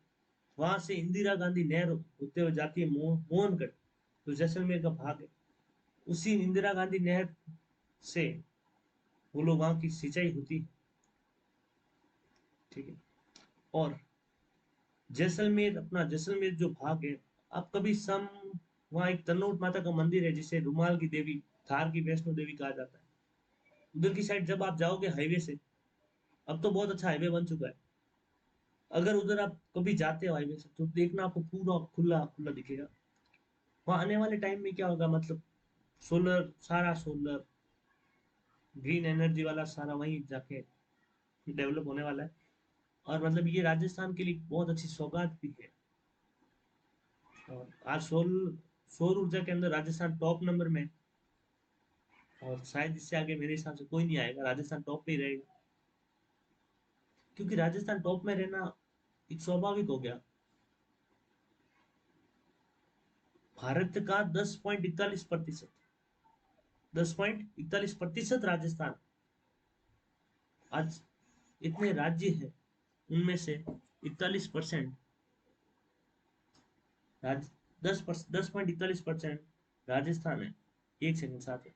Speaker 1: वहां से इंदिरा गांधी नहर होते हुए जाती है मोहनगढ़, तो जैसलमेर का भाग है। उसी इंदिरा गांधी नहर से वो लोग वहां की सिंचाई होती है, ठीक है। और जैसलमेर, अपना जैसलमेर जो भाग है, आप कभी सम वहाँ एक तनोट माता का मंदिर है जिसे रुमाल की देवी, थार की वैष्णो देवी कहा जाता है। उधर की साइड जब आप जाओगे हाईवे से, अब तो बहुत अच्छा हाईवे बन चुका है, अगर उधर आप कभी जाते हो हाईवे से तो देखना आपको पूरा खुला खुला दिखेगा। वहाँ आने वाले टाइम में क्या होगा, मतलब सोलर, सारा सोलर ग्रीन एनर्जी वाला सारा वहीं जाके डेवलप होने वाला है। और मतलब ये राजस्थान के लिए बहुत अच्छी सौगात भी है। और आज सौर ऊर्जा के अंदर राजस्थान टॉप नंबर में, और शायद इससे आगे मेरे हिसाब से कोई नहीं आएगा, राजस्थान टॉप पे ही रहेगा। क्योंकि राजस्थान टॉप में रहना एक स्वाभाविक हो गया। भारत का 10.41%, 10.41% राजस्थान। आज इतने राज्य हैं, उनमें से 41% राज 10.41% राजस्थान है। एक सेकंड साथ है।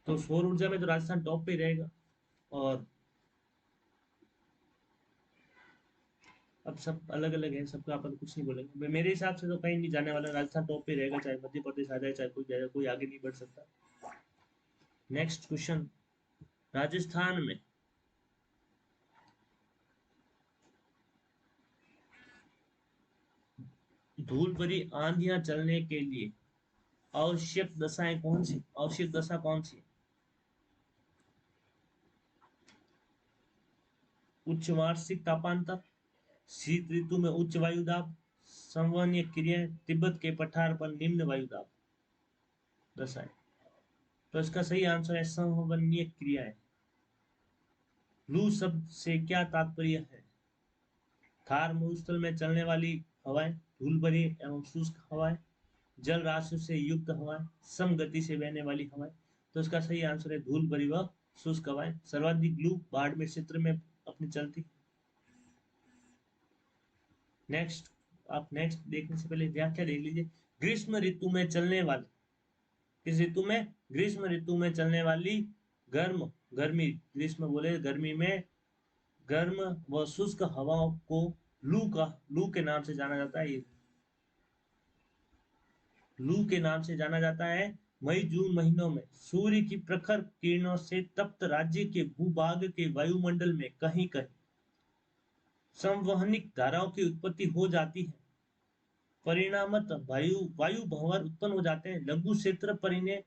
Speaker 1: तो सौर ऊर्जा में तो राजस्थान टॉप पे रहेगा। और अब सब अलग अलग है, सबका अपन कुछ नहीं बोलेंगे। मेरे हिसाब से तो कहीं नहीं जाने वाला, राजस्थान टॉप पे रहेगा, चाहे मध्य प्रदेश आ जाए, चाहे कोई जाए, कोई आगे नहीं बढ़ सकता। नेक्स्ट क्वेश्चन, राजस्थान में धूल भरी आंधियां चलने के लिए आवश्यक दशाएं कौन सी, आवश्यक दशा कौन सी? उच्च वार्षिक तापांतर, शीत ऋतु में उच्च वायु दाब, संवहनीय क्रियाएं, तिब्बत के पठार पर निम्न वायु दाब। दशाएं। तो इसका सही आंसर है संवहनीय क्रियाएं। लू शब्द से क्या तात्पर्य है? थार मरुस्थल में चलने वाली हवाएं, धूल भरी एवं शुष्क हवाएं, जल राशि से युक्त हवाएं, सम गति से बहने वाली हवाएं। तो इसका सही आंसर है धूल भरी व शुष्क हवाएं। सर्वाधिक लू बाड़मेर क्षेत्र में अपनी चलती। नेक्स्ट, आप नेक्स्ट देखने से पहले व्याख्या देख लीजिए। ग्रीष्म ऋतु में चलने वाली, किस ऋतु में? ग्रीष्म ऋतु में चलने वाली गर्मी, ग्रीष्म बोले गर्मी में गर्म व शुष्क हवाओं को लू के नाम से जाना जाता है। लू के नाम से जाना जाता है। मई जून महीनों में सूर्य की प्रखर किरणों से तप्त राज्य के भूभाग के वायुमंडल में कहीं कहीं संवहनिक धाराओं की उत्पत्ति हो जाती है। परिणामत वायु भंवर उत्पन्न हो जाते हैं। लघु क्षेत्र पर इन्हें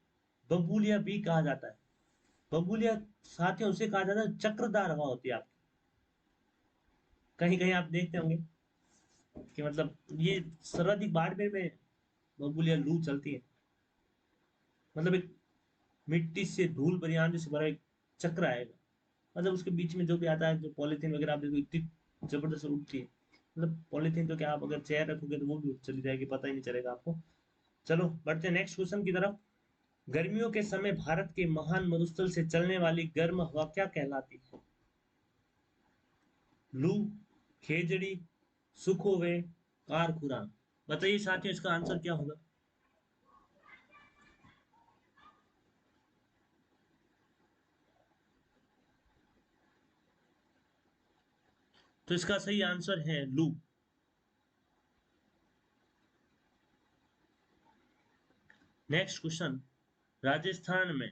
Speaker 1: बबूलिया भी कहा जाता है। बबूलिया साथियों उसे कहा जाता है चक्रदार हवा होती है आपकी। कहीं कहीं आप देखते होंगे कि मतलब ये सर्वाधिक बाड़मेर में बबूलिया लू चलती है। मतलब एक मिट्टी से धूल भरी आंधी से भरा एक चक्र आएगा, मतलब उसके बीच में जो भी आता है, जो पॉलीथीन वगैरह आप देखो इतनी जबरदस्त उठती है। मतलब पॉलीथीन तो क्या, आप अगर चेयर रखोगे तो वो भी चली जाएगी, पता ही नहीं चलेगा आपको। चलो बढ़ते हैं नेक्स्ट क्वेश्चन की तरफ। गर्मियों के समय भारत के महान मरुस्थल से चलने वाली गर्म हवा क्या कहलाती है? लू, खेजड़ी, सुखोवे, कारखुरान। बताइए साथियों इसका आंसर क्या होगा? तो इसका सही आंसर है लू। नेक्स्ट क्वेश्चन, राजस्थान में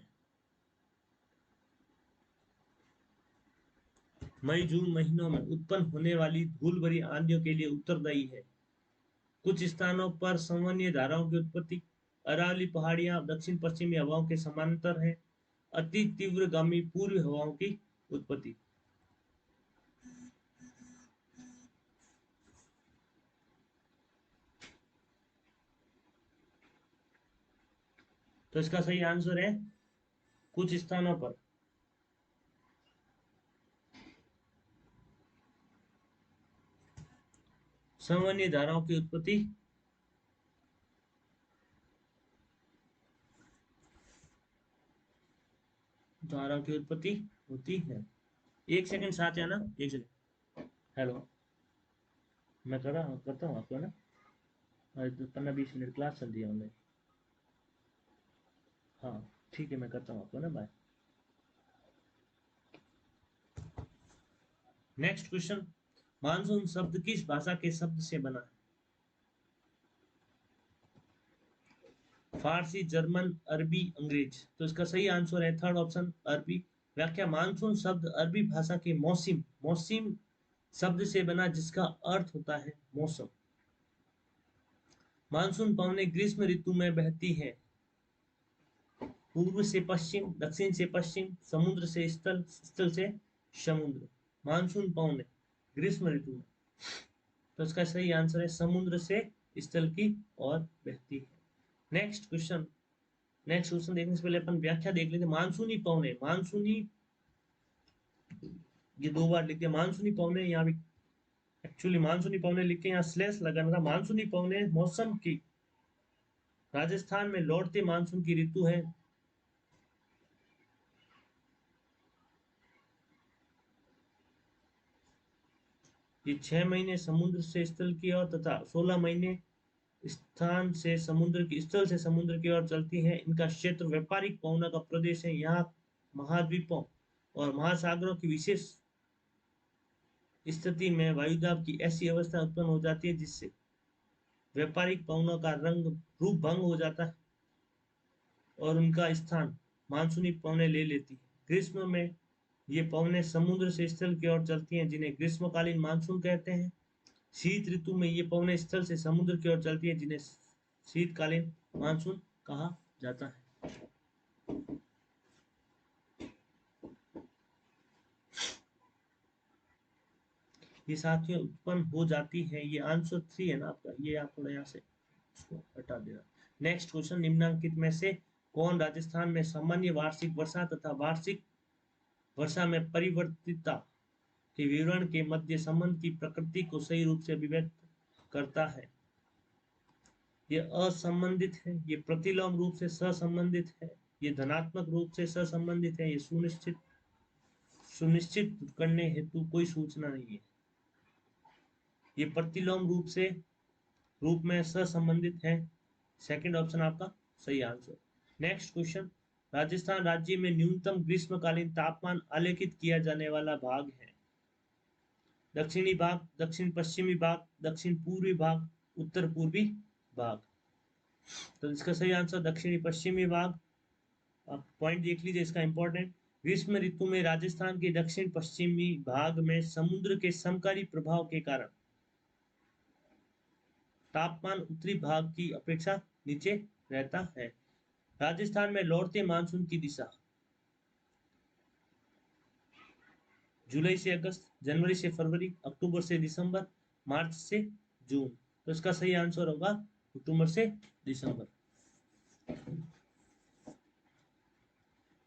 Speaker 1: मई जून महीनों में उत्पन्न होने वाली धूल भरी आंधियों के लिए उत्तरदायी है। कुछ स्थानों पर संवहनीय धाराओं की उत्पत्ति, अरावली पहाड़ियां दक्षिण पश्चिमी हवाओं के समांतर है, अति तीव्रगामी पूर्वी हवाओं की उत्पत्ति। तो इसका सही आंसर है कुछ स्थानों पर संवहनीय धाराओं की उत्पत्ति, धारा की उत्पत्ति होती है। एक सेकंड साथ है ना, एक सेकंड। हेलो, मैं करता हूँ आपको ना, 15-20 मिनट क्लास चल रही है ऑनलाइन। हाँ ठीक है, मैं करता हूँ आपको ना, बाय। नेक्स्ट क्वेश्चन, मानसून शब्द किस भाषा के शब्द से बना है? फारसी, जर्मन, अरबी, अंग्रेज। तो इसका सही आंसर है थर्ड ऑप्शन, अरबी। व्याख्या, मानसून शब्द अरबी भाषा के मौसिम शब्द से बना, जिसका अर्थ होता है मौसम। मानसून पवनें ग्रीष्म ऋतु में बहती है, पूर्व से पश्चिम, दक्षिण से पश्चिम, समुद्र से स्थल, स्थल से समुद्र। मानसून पवनें ग्रीष्म ऋतु में, तो इसका सही आंसर है समुद्र से स्थल की ओर बहती है। नेक्स्ट क्वेश्चन, नेक्स्ट क्वेश्चन देखने से पहले अपन व्याख्या देख लेते। मानसूनी पवने, मानसूनी, ये दो बार लिखते हैं मानसूनी पवने, यहाँ भी एक्चुअली मानसूनी पवने लिख के यहाँ स्लैश लगाना था। मानसूनी पवने मौसम की राजस्थान में लौटते मानसून की ऋतु है। ये 6 महीने समुद्र से स्थल की ओर तथा 16 महीने स्थान से समुद्र की स्थल से समुद्र की ओर चलती है। इनका क्षेत्र व्यापारिक पवनों का प्रदेश है। यहाँ महाद्वीपों और महासागरों की विशेष स्थिति में वायुदाब की ऐसी अवस्था उत्पन्न हो जाती है जिससे व्यापारिक पवनों का रंग रूप भंग हो जाता है और उनका स्थान मानसूनी पवनें ले लेती है। ग्रीष्म में ये पवनें समुद्र से स्थल की ओर चलती हैं जिन्हें ग्रीष्मकालीन मानसून कहते हैं। शीत ऋतु में ये पवनें स्थल से समुद्र की ओर चलती हैं जिन्हें शीतकालीन मानसून कहा जाता है। ये साथियों उत्पन्न हो जाती है। ये आंसर 3 है ना आपका, ये आप थोड़ा यहाँ से इसको हटा देना। नेक्स्ट क्वेश्चन, निम्नलिखित में से कौन राजस्थान में सामान्य वार्षिक वर्षा तथा वार्षिक वर्षा में परिवर्तितता के विवरण के मध्य संबंध की प्रकृति को सही रूप से अभिव्यक्त करता है? ये असंबंधित है, ये प्रतिलोम रूप से सहसंबंधित है, ये धनात्मक रूप से सहसंबंधित है, ये सुनिश्चित करने हेतु कोई सूचना नहीं है। ये प्रतिलोम रूप में सहसंबंधित है। सेकंड ऑप्शन आपका सही आंसर। नेक्स्ट क्वेश्चन, राजस्थान राज्य में न्यूनतम ग्रीष्मकालीन तापमान आलेखित किया जाने वाला भाग है? दक्षिणी भाग, दक्षिण पश्चिमी भाग, दक्षिण पूर्वी भाग, उत्तर पूर्वी भाग। तो इसका सही आंसर दक्षिणी पश्चिमी भाग। आप पॉइंट देख लीजिए इसका इंपॉर्टेंट। ग्रीष्म ऋतु में राजस्थान के दक्षिण पश्चिमी भाग में समुद्र के समकारी प्रभाव के कारण तापमान उत्तरी भाग की अपेक्षा नीचे रहता है। राजस्थान में लौटते मानसून की दिशा जुलाई से अगस्त, जनवरी से फरवरी, अक्टूबर से दिसंबर, मार्च से जून। तो इसका सही आंसर होगा अक्टूबर से दिसंबर।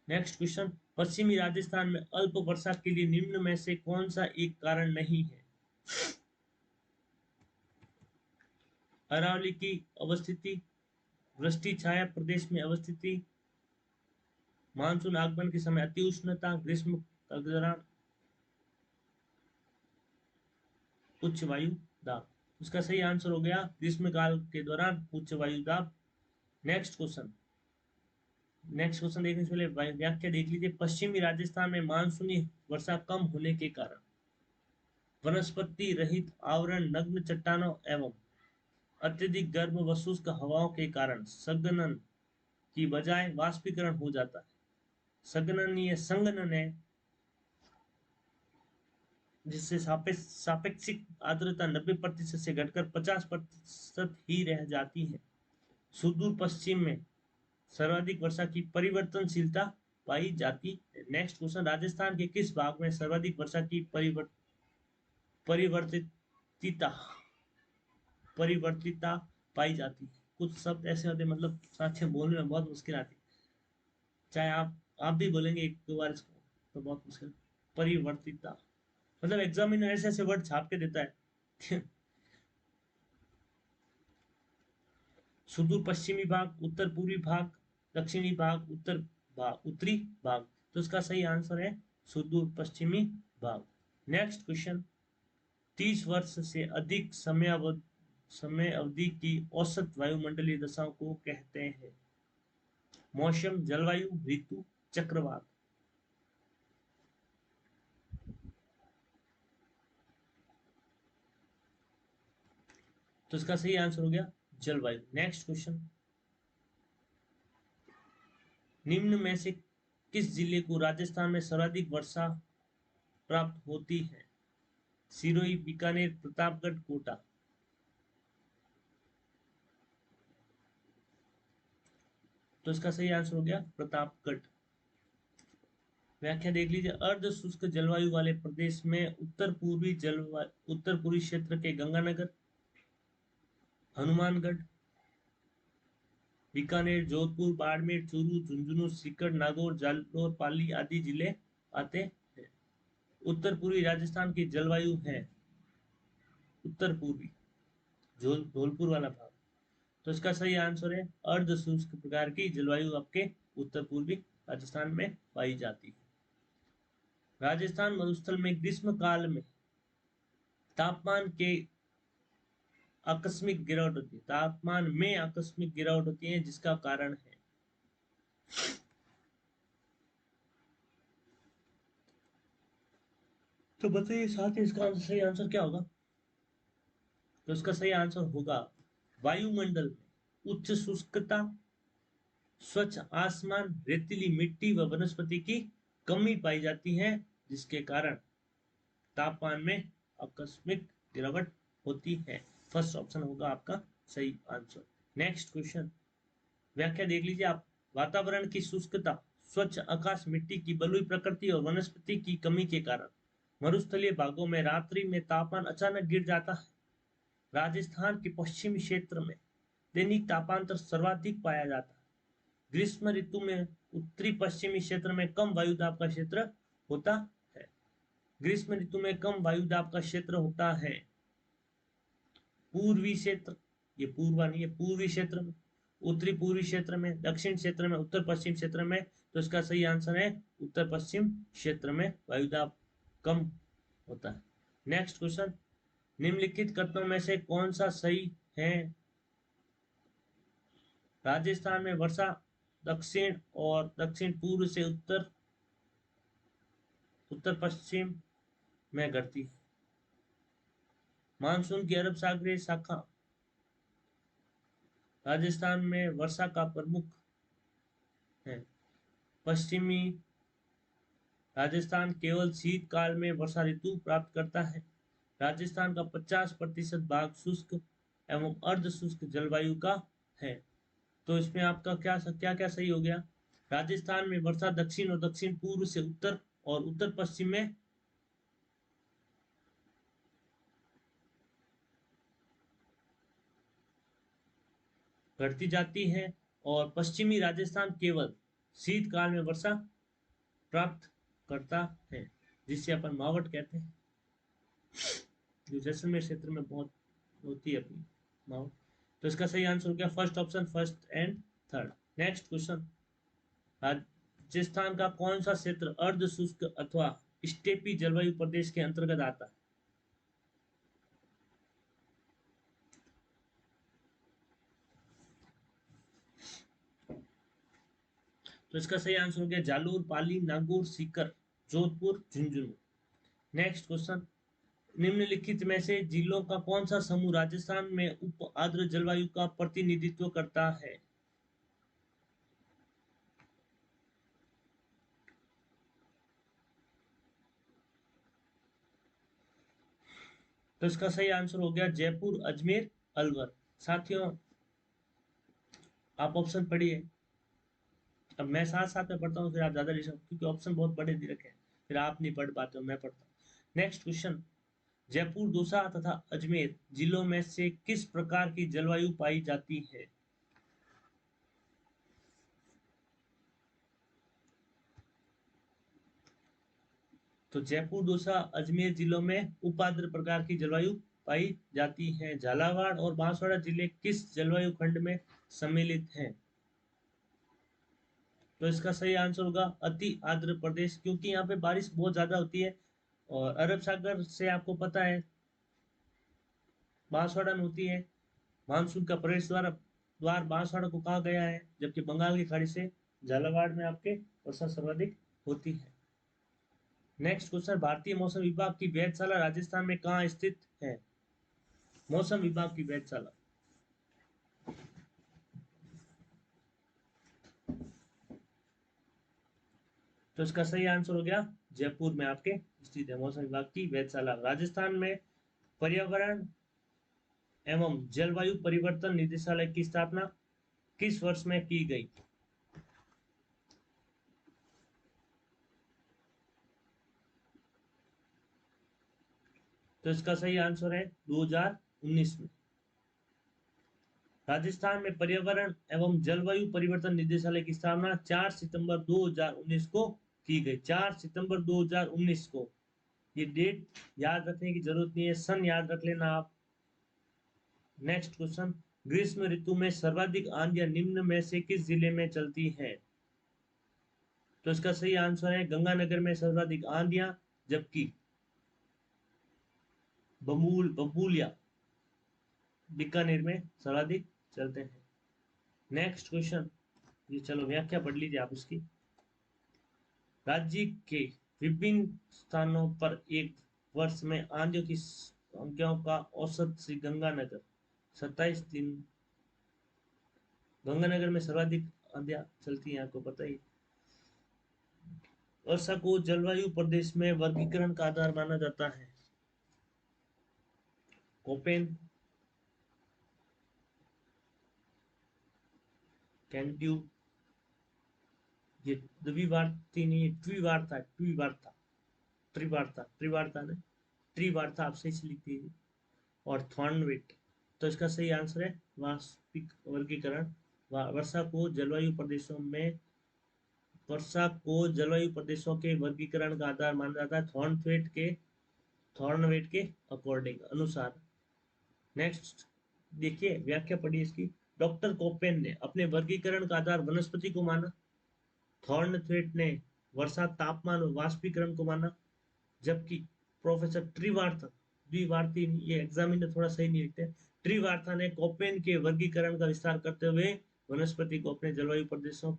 Speaker 1: नेक्स्ट क्वेश्चन, पश्चिमी राजस्थान में अल्प वर्षा के लिए निम्न में से कौन सा एक कारण नहीं है? अरावली की अवस्थिति, वृष्टि छाया प्रदेश में अवस्थिति, मानसून आगमन के समय अति उष्णता, ग्रीष्म के दौरान उच्च वायु दाब। उसका सही आंसर हो गया ग्रीष्मकाल के दौरान उच्च वायु दाब। नेक्स्ट क्वेश्चन देखने से पहले व्याख्या देख लीजिए। पश्चिमी राजस्थान में मानसूनी वर्षा कम होने के कारण वनस्पति रहित आवरण, नग्न चट्टानों एवं अत्यधिक गर्म व शुष्क हवाओं के कारण संघनन की बजाय वाष्पीकरण हो जाता है। संघनन है जिससे सापेक्षिक आर्द्रता 90% से घटकर 50% ही रह जाती है। सुदूर पश्चिम में सर्वाधिक वर्षा की परिवर्तनशीलता पाई जाती है। नेक्स्ट क्वेश्चन, राजस्थान के किस भाग में सर्वाधिक वर्षा की परिवर्तितता पाई जाती है? कुछ शब्द ऐसे होते मतलब साथियों बोलने में बहुत मुश्किल आती है, चाहे आप भी बोलेंगे एक दो बार इसको तो बहुत मुश्किल। परिवर्तितता मतलब एग्जामिनर ऐसे ऐसे वर्ड छाप के देता है। सुदूर पश्चिमी भाग, उत्तर पूर्वी भाग, दक्षिणी भाग, उत्तरी भाग। तो इसका सही आंसर है सुदूर पश्चिमी भाग। नेक्स्ट क्वेश्चन, 30 वर्ष से अधिक समय अवधि की औसत वायुमंडलीय दशाओं को कहते हैं? मौसम, जलवायु, ऋतु, चक्रवात। तो इसका सही आंसर हो गया जलवायु। नेक्स्ट क्वेश्चन, निम्न में से किस जिले को राजस्थान में सर्वाधिक वर्षा प्राप्त होती है? सिरोही, बीकानेर, प्रतापगढ़, कोटा। तो इसका सही आंसर हो गया प्रतापगढ़। व्याख्या देख लीजिए। अर्ध शुष्क जलवायु वाले प्रदेश में उत्तर पूर्वी क्षेत्र के गंगानगर, हनुमानगढ़, बीकानेर, जोधपुर, बाड़मेर, चूरू, झुंझुनू, सीकर, नागौर, जालौर, पाली आदि जिले आते हैं। उत्तर पूर्वी राजस्थान की जलवायु है उत्तर पूर्वी, धौलपुर वाला भाग। तो इसका सही आंसर है अर्ध शुष्क प्रकार की जलवायु आपके उत्तर पूर्वी राजस्थान में पाई जाती है। राजस्थान मरुस्थल में ग्रीष्म काल में तापमान के आकस्मिक गिरावट होती है, तापमान में आकस्मिक गिरावट होती है, जिसका कारण है तो बताइए साथ ही इसका सही आंसर क्या होगा। तो इसका सही आंसर होगा वायुमंडल में उच्च शुष्कता, स्वच्छ आसमान, रेतीली मिट्टी व वनस्पति की कमी पाई जाती है, जिसके कारण तापमान में आकस्मिक गिरावट होती है। फर्स्ट ऑप्शन होगा आपका सही आंसर। नेक्स्ट क्वेश्चन व्याख्या देख लीजिए आप। वातावरण की शुष्कता, स्वच्छ आकाश, मिट्टी की बलुई प्रकृति और वनस्पति की कमी के कारण मरुस्थलीय भागों में रात्रि में तापमान अचानक गिर जाता है। राजस्थान के पश्चिमी क्षेत्र में दैनिक तापांतर सर्वाधिक पाया जाता है। ग्रीष्म ऋतु में उत्तरी पश्चिमी क्षेत्र में कम वायुदाब का क्षेत्र होता है। ग्रीष्म ऋतु में कम वायुदाब का क्षेत्र होता है। पूर्वी क्षेत्र, ये पूर्वा नहीं है, पूर्वी क्षेत्र में, उत्तरी पूर्वी क्षेत्र में, दक्षिण क्षेत्र में, उत्तर पश्चिम क्षेत्र में। तो इसका सही आंसर है उत्तर पश्चिम क्षेत्र में वायुदाब कम होता है। नेक्स्ट क्वेश्चन, निम्नलिखित कथनों में से कौन सा सही है। राजस्थान में वर्षा दक्षिण और दक्षिण पूर्व से उत्तर उत्तर पश्चिम में घटती है। मानसून की अरब सागरीय शाखा राजस्थान में वर्षा का प्रमुख है। पश्चिमी राजस्थान केवल शीतकाल में वर्षा ऋतु प्राप्त करता है। राजस्थान का 50% भाग शुष्क एवं अर्ध शुष्क जलवायु का है। तो इसमें आपका क्या क्या क्या सही हो गया। राजस्थान में वर्षा दक्षिण और दक्षिण पूर्व से उत्तर और उत्तर पश्चिम में घटती जाती है, और पश्चिमी राजस्थान केवल शीतकाल में वर्षा प्राप्त करता है, जिसे अपन मावट कहते हैं, जो जैसलमेर क्षेत्र में बहुत होती है अपनी मावट। तो इसका सही आंसर हो गया first option, first and third. Next question, Rajasthan का कौन सा क्षेत्र अर्ध शुष्क अथवा स्टेपी जलवायु प्रदेश के अंतर्गत आता है। तो इसका सही आंसर हो गया जालोर, पाली, नागौर, सीकर, जोधपुर, झुंझुनू। नेक्स्ट क्वेश्चन, निम्नलिखित में से जिलों का कौन सा समूह राजस्थान में उप आर्द्र जलवायु का प्रतिनिधित्व करता है। तो इसका सही आंसर हो गया जयपुर, अजमेर, अलवर। साथियों आप ऑप्शन पढ़िए। अब मैं साथ साथ में पढ़ता हूँ, फिर आप ज्यादा डिस्टर्ब, क्योंकि ऑप्शन बहुत बड़े दे रखे हैं, फिर आप नहीं पढ़ पाते हो, मैं पढ़ता हूँ। नेक्स्ट क्वेश्चन, जयपुर, दौसा तथा अजमेर जिलों में से किस प्रकार की जलवायु पाई जाती है। तो जयपुर, दौसा, अजमेर जिलों में उपाद्र प्रकार की जलवायु पाई जाती है। झालावाड़ और बांसवाड़ा जिले किस जलवायु खंड में सम्मिलित हैं। तो इसका सही आंसर होगा अति आर्द्र प्रदेश, क्योंकि यहाँ पे बारिश बहुत ज्यादा होती है, और अरब सागर से आपको पता है बांसवाड़ा में होती है। मानसून का प्रवेश द्वार द्वार बांसवाड़ा को कहा गया है, जबकि बंगाल की खाड़ी से झालावाड़ में आपके वर्षा सर्वाधिक होती है। नेक्स्ट क्वेश्चन, भारतीय मौसम विभाग की वेधशाला राजस्थान में कहाँ स्थित है। मौसम विभाग की वेधशाला, तो इसका सही आंसर हो गया जयपुर में आपके स्थित है मौसम विभाग की वेधशाला। राजस्थान में पर्यावरण एवं जलवायु परिवर्तन निदेशालय की स्थापना किस वर्ष में की गई। तो इसका सही आंसर है 2019 में। राजस्थान में पर्यावरण एवं जलवायु परिवर्तन निदेशालय की स्थापना 4 सितंबर 2019 को की गई। 4 सितंबर 2019 को। ये डेट याद रखने की जरूरत नहीं है, सन याद रख लेना आप। नेक्स्ट क्वेश्चन, ग्रीष्म ऋतु में सर्वाधिक आंधियां निम्न में से किस जिले में चलती हैं? तो इसका सही आंसर है गंगानगर में सर्वाधिक आंधियां, जबकि बबूलिया बीकानेर में सर्वाधिक चलते हैं। नेक्स्ट क्वेश्चन, ये चलो व्याख्या पढ़ लीजिए आप इसकी। राज्य के विभिन्न स्थानों पर एक वर्ष में आंधियों की संख्याओं का औसत श्री गंगानगर 27 दिन। गंगानगर में सर्वाधिक आंधियां चलती हैं, आपको पता ही। वर्षा को जलवायु प्रदेश में वर्गीकरण का आधार माना जाता है। कोपेन, कैंट्यू, ये द्विवार्ती नहीं, द्विवार्ता द्विवार्ता त्रिवार्ता त्रिवार्ता ने त्रिवार्ता आप सही से लिख दीजिए। और थॉर्नविट। तो इसका सही आंसर है वास्तविक वर्गीकरण। वर्षा को जलवायु प्रदेशों में वर्षा को जलवायु प्रदेशों के वर्गीकरण का आधार माना जाता है थॉर्नवेट के अकॉर्डिंग अनुसार। नेक्स्ट देखिए व्याख्या पढ़िए इसकी। डॉक्टर कोपेन ने अपने वर्गीकरण का आधार वनस्पति को माना। थॉर्नथ्वेट ने वर्षा तापमान और वाष्पीकरण को माना। जबकि प्रोफेसर ट्रिवार्थ द्विवार्ती, ये एग्जामिनर थोड़ा सही नहीं लिखते, ट्रिवार्था ने कोपेन के वर्गीकरण का विस्तार करते हुए वनस्पति को अपने जलवायु प्रदेशों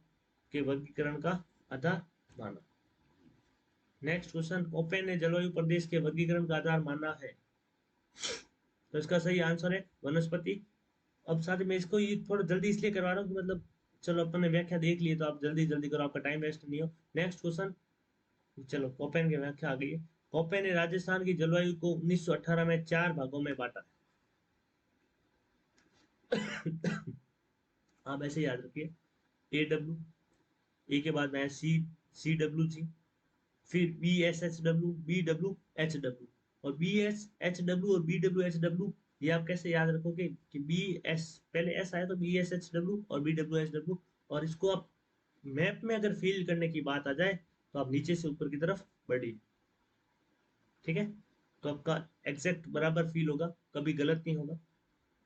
Speaker 1: के वर्गीकरण का आधार माना। नेक्स्ट क्वेश्चन, कोपेन ने जलवायु प्रदेश के वर्गीकरण का आधार माना है। तो इसका सही आंसर है वनस्पति। अब साथ में इसको ये थोड़ा जल्दी इसलिए करवा रहा हूँ कि मतलब चलो अपन ने व्याख्या देख ली है, तो आप जल्दी जल्दी करो, आपका टाइम वेस्ट नहीं हो। नेक्स्ट क्वेश्चन, चलो कोपेन की व्याख्या आ गई है। कोपेन ने राजस्थान की जलवायु को 1918 में 4 भागों में बांटा। आप ऐसे याद रखिए, ए डब्ल्यू, ए के बाद में सी सी डब्ल्यू जी, फिर B S H W, B W H W, और बी एस एच डब्ल्यू और बी डब्ल्यू एच डब्ल्यू। ये आप कैसे याद रखोगे कि बी एस पहले एस आया तो बी एस एच डब्ल्यू और बी डब्ल्यू एच डब्ल्यू। और इसको आप मैप में अगर फिल करने की बात आ जाए तो आप नीचे से ऊपर की तरफ बढ़िए, ठीक है। तो आपका एग्जैक्ट बराबर फील होगा, कभी गलत नहीं होगा।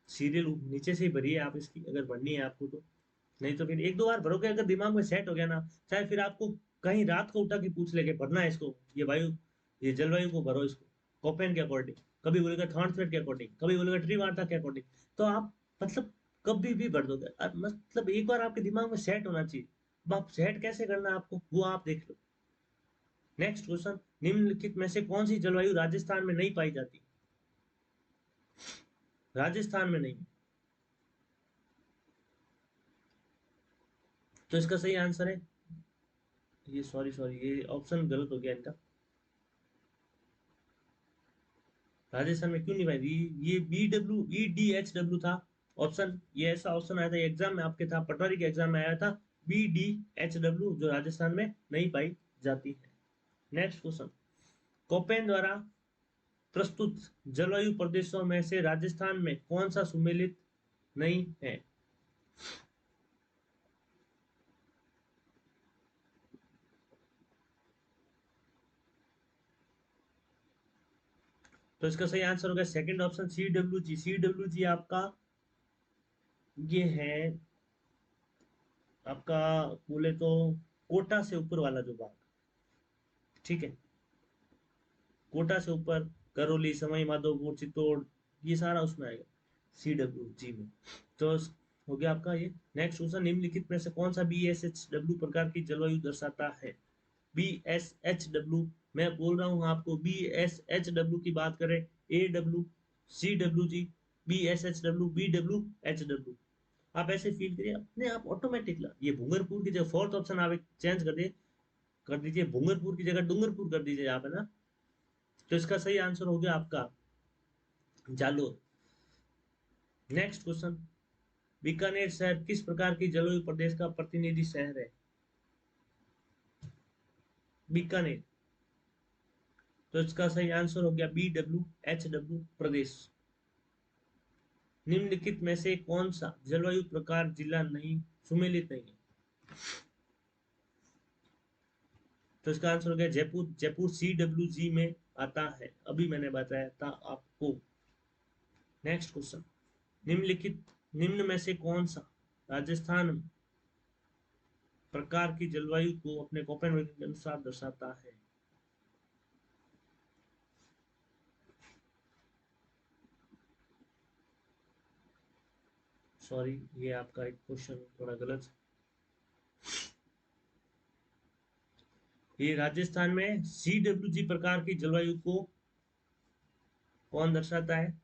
Speaker 1: सीरियल नीचे से ही भरिए आप इसकी, अगर भरनी है आपको तो। नहीं तो फिर एक दो बार भरोगे, अगर दिमाग में सेट हो गया ना, चाहे फिर आपको कहीं रात को उठा के पूछ लेके भरना है इसको, ये वायु, ये जलवायु को भरो इसको कोपेन के अकॉर्डिंग, कभी बोलेगा थॉर्नथ्रेड के अकॉर्डिंग, कभी बोलेगा ट्री वार्ता के अकॉर्डिंग। तो आप मतलब कभी भी भर दोगे। मतलब एक बार आपके दिमाग में सेट होना चाहिए। अब आप सेट कैसे करना है आपको, वो आप देख लो। नेक्स्ट क्वेश्चन, निम्नलिखित में से कौन सी जलवायु राजस्थान में नहीं पाई जाती? राजस्थान में नहीं। तो इसका सही आंसर है, ये सॉरी सॉरी ये ऑप्शन गलत हो गया इनका। राजस्थान में क्यों नहीं भाई, ये B W E D H W था ऑप्शन। ये ऐसा ऑप्शन आया था एग्जाम में आपके, था पटवारी के एग्जाम में आया था, बी डी एच डब्ल्यू, जो राजस्थान में नहीं पाई जाती है। नेक्स्ट क्वेश्चन, कोपेन द्वारा प्रस्तुत जलवायु प्रदेशों में से राजस्थान में कौन सा सुमेलित नहीं है? तो इसका सही आंसर होगा second option C W G. C W G आपका ये है, आपका बोले तो कोटा से ऊपर वाला जो भाग, ठीक है। कोटा से ऊपर करौली, सवाई माधोपुर, चित्तौड़, ये सारा उसमें आएगा सी डब्ल्यू जी में। तो हो गया आपका ये। नेक्स्ट क्वेश्चन, निम्नलिखित में से कौन सा बी एस एच डब्ल्यू प्रकार की जलवायु दर्शाता है? बी एस एच डब्ल्यू, मैं बोल रहा हूं आपको, बी एस एच डब्ल्यू की बात करें, A W, C W G, B S H W, B W H W. आप ऐसे फील करिए अपने आप ऑटोमेटिक, ये भूंगरपुर की जगह फोर्थ ऑप्शन आप चेंज कर दीजिए, भूंगरपुर की जगह डूंगरपुर कर दीजिए आप, है ना। तो इसका सही आंसर हो गया आपका जालोर। नेक्स्ट क्वेश्चन, बीकानेर शहर किस प्रकार की जलवायु प्रदेश का प्रतिनिधि शहर है? बीकानेर। तो इसका सही आंसर हो गया बी डब्ल्यू एच डब्ल्यू प्रदेश। निम्नलिखित में से कौन सा जलवायु प्रकार जिला नहीं सुमेलित नहीं है? तो इसका आंसर हो गया जयपुर। जयपुर CWG में आता है, अभी मैंने बताया था आपको। नेक्स्ट क्वेश्चन, निम्न में से कौन सा राजस्थान प्रकार की जलवायु को अपने कोपेनहेगन के अनुसार दर्शाता है? सॉरी, ये आपका एक क्वेश्चन थोड़ा गलत है। ये राजस्थान में CWG प्रकार की जलवायु को कौन दर्शाता है?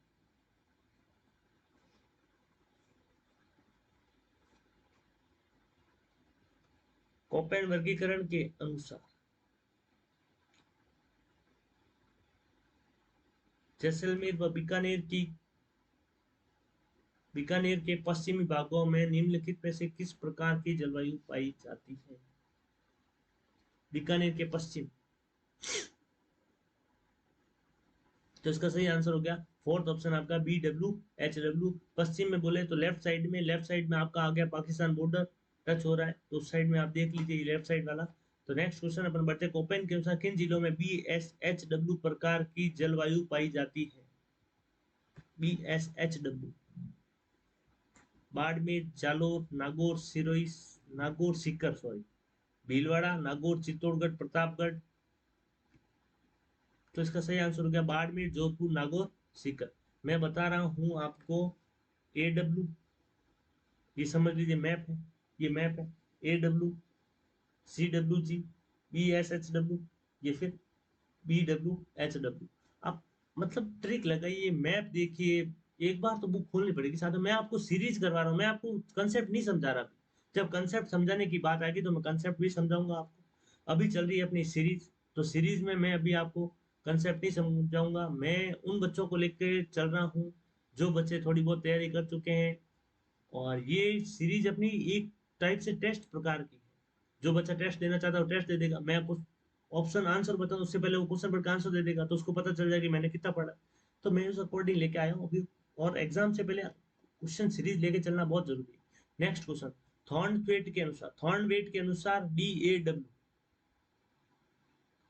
Speaker 1: कोपेन वर्गीकरण के अनुसार जैसलमेर व बीकानेर के पश्चिमी भागों में निम्नलिखित में से किस प्रकार की जलवायु पाई जाती है? बीकानेर के पश्चिम। तो इसका सही आंसर हो गया फोर्थ ऑप्शन आपका BWHW। पश्चिम में बोले तो लेफ्ट साइड में आपका आ गया पाकिस्तान बॉर्डर टच हो रहा है, तो उस साइड में आप देख लीजिए लेफ्ट साइड वाला। तो नेक्स्ट क्वेश्चन अपन बढ़ते हैं। कोपेन के अनुसार किन जिलों में BSHW प्रकार की जलवायु पाई जाती है? BSHW, Barmer, Jalore, Nagaur, Sirohi, Nagaur Sikar, sorry, Bhilwara, Nagaur, Chittorgarh, Pratapgarh. तो इसका सही आंसर हो गया बाड़मेर, जोधपुर, नागौर, सीकर। मैं बता रहा हूं आपको AW, ये समझ लीजिए मैप है, ये मैप है। AW, CWG, BSHW, ये फिर BWHW। आप मतलब ट्रिक लगाइए, मैप देखिए, एक बार तो बुक खोलनी पड़ेगी साथ में। मैं आपको सीरीज करवा रहा हूँ, मैं आपको कंसेप्ट नहीं समझा रहा। जब कंसेप्ट समझाने की बात आएगी तो मैं कंसेप्ट भी समझाऊंगा आपको। अभी चल रही है अपनी सीरीज, तो सीरीज में मैं अभी आपको कंसेप्ट नहीं समझाऊंगा। मैं उन बच्चों को लेकर चल रहा हूँ जो बच्चे थोड़ी बहुत तैयारी कर चुके हैं, और ये सीरीज अपनी एक टाइप से टेस्ट प्रकार की है। जो बच्चा टेस्ट देना चाहता है वो टेस्ट दे देगा, मैं आपको ऑप्शन आंसर बताऊं उससे पहले वो क्वेश्चन पढ़ के आंसर दे देगा, तो उसको पता चल जाएगा कि मैंने कितना पढ़ा। तो मैं उस अकॉर्डिंग लेके आया हूँ अभी। और एग्जाम से पहले क्वेश्चन सीरीज लेके चलना बहुत जरूरी है। नेक्स्ट क्वेश्चन, थॉर्नवेट के अनुसार DAW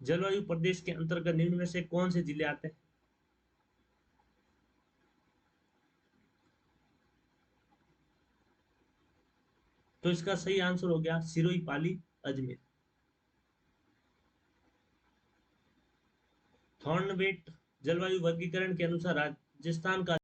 Speaker 1: जलवायु प्रदेश के अंतर्गत निम्न में से कौन से जिले आते हैं? तो इसका सही आंसर हो गया सिरोही, पाली, अजमेर। थॉर्नवेट जलवायु वर्गीकरण के अनुसार राजस्थान का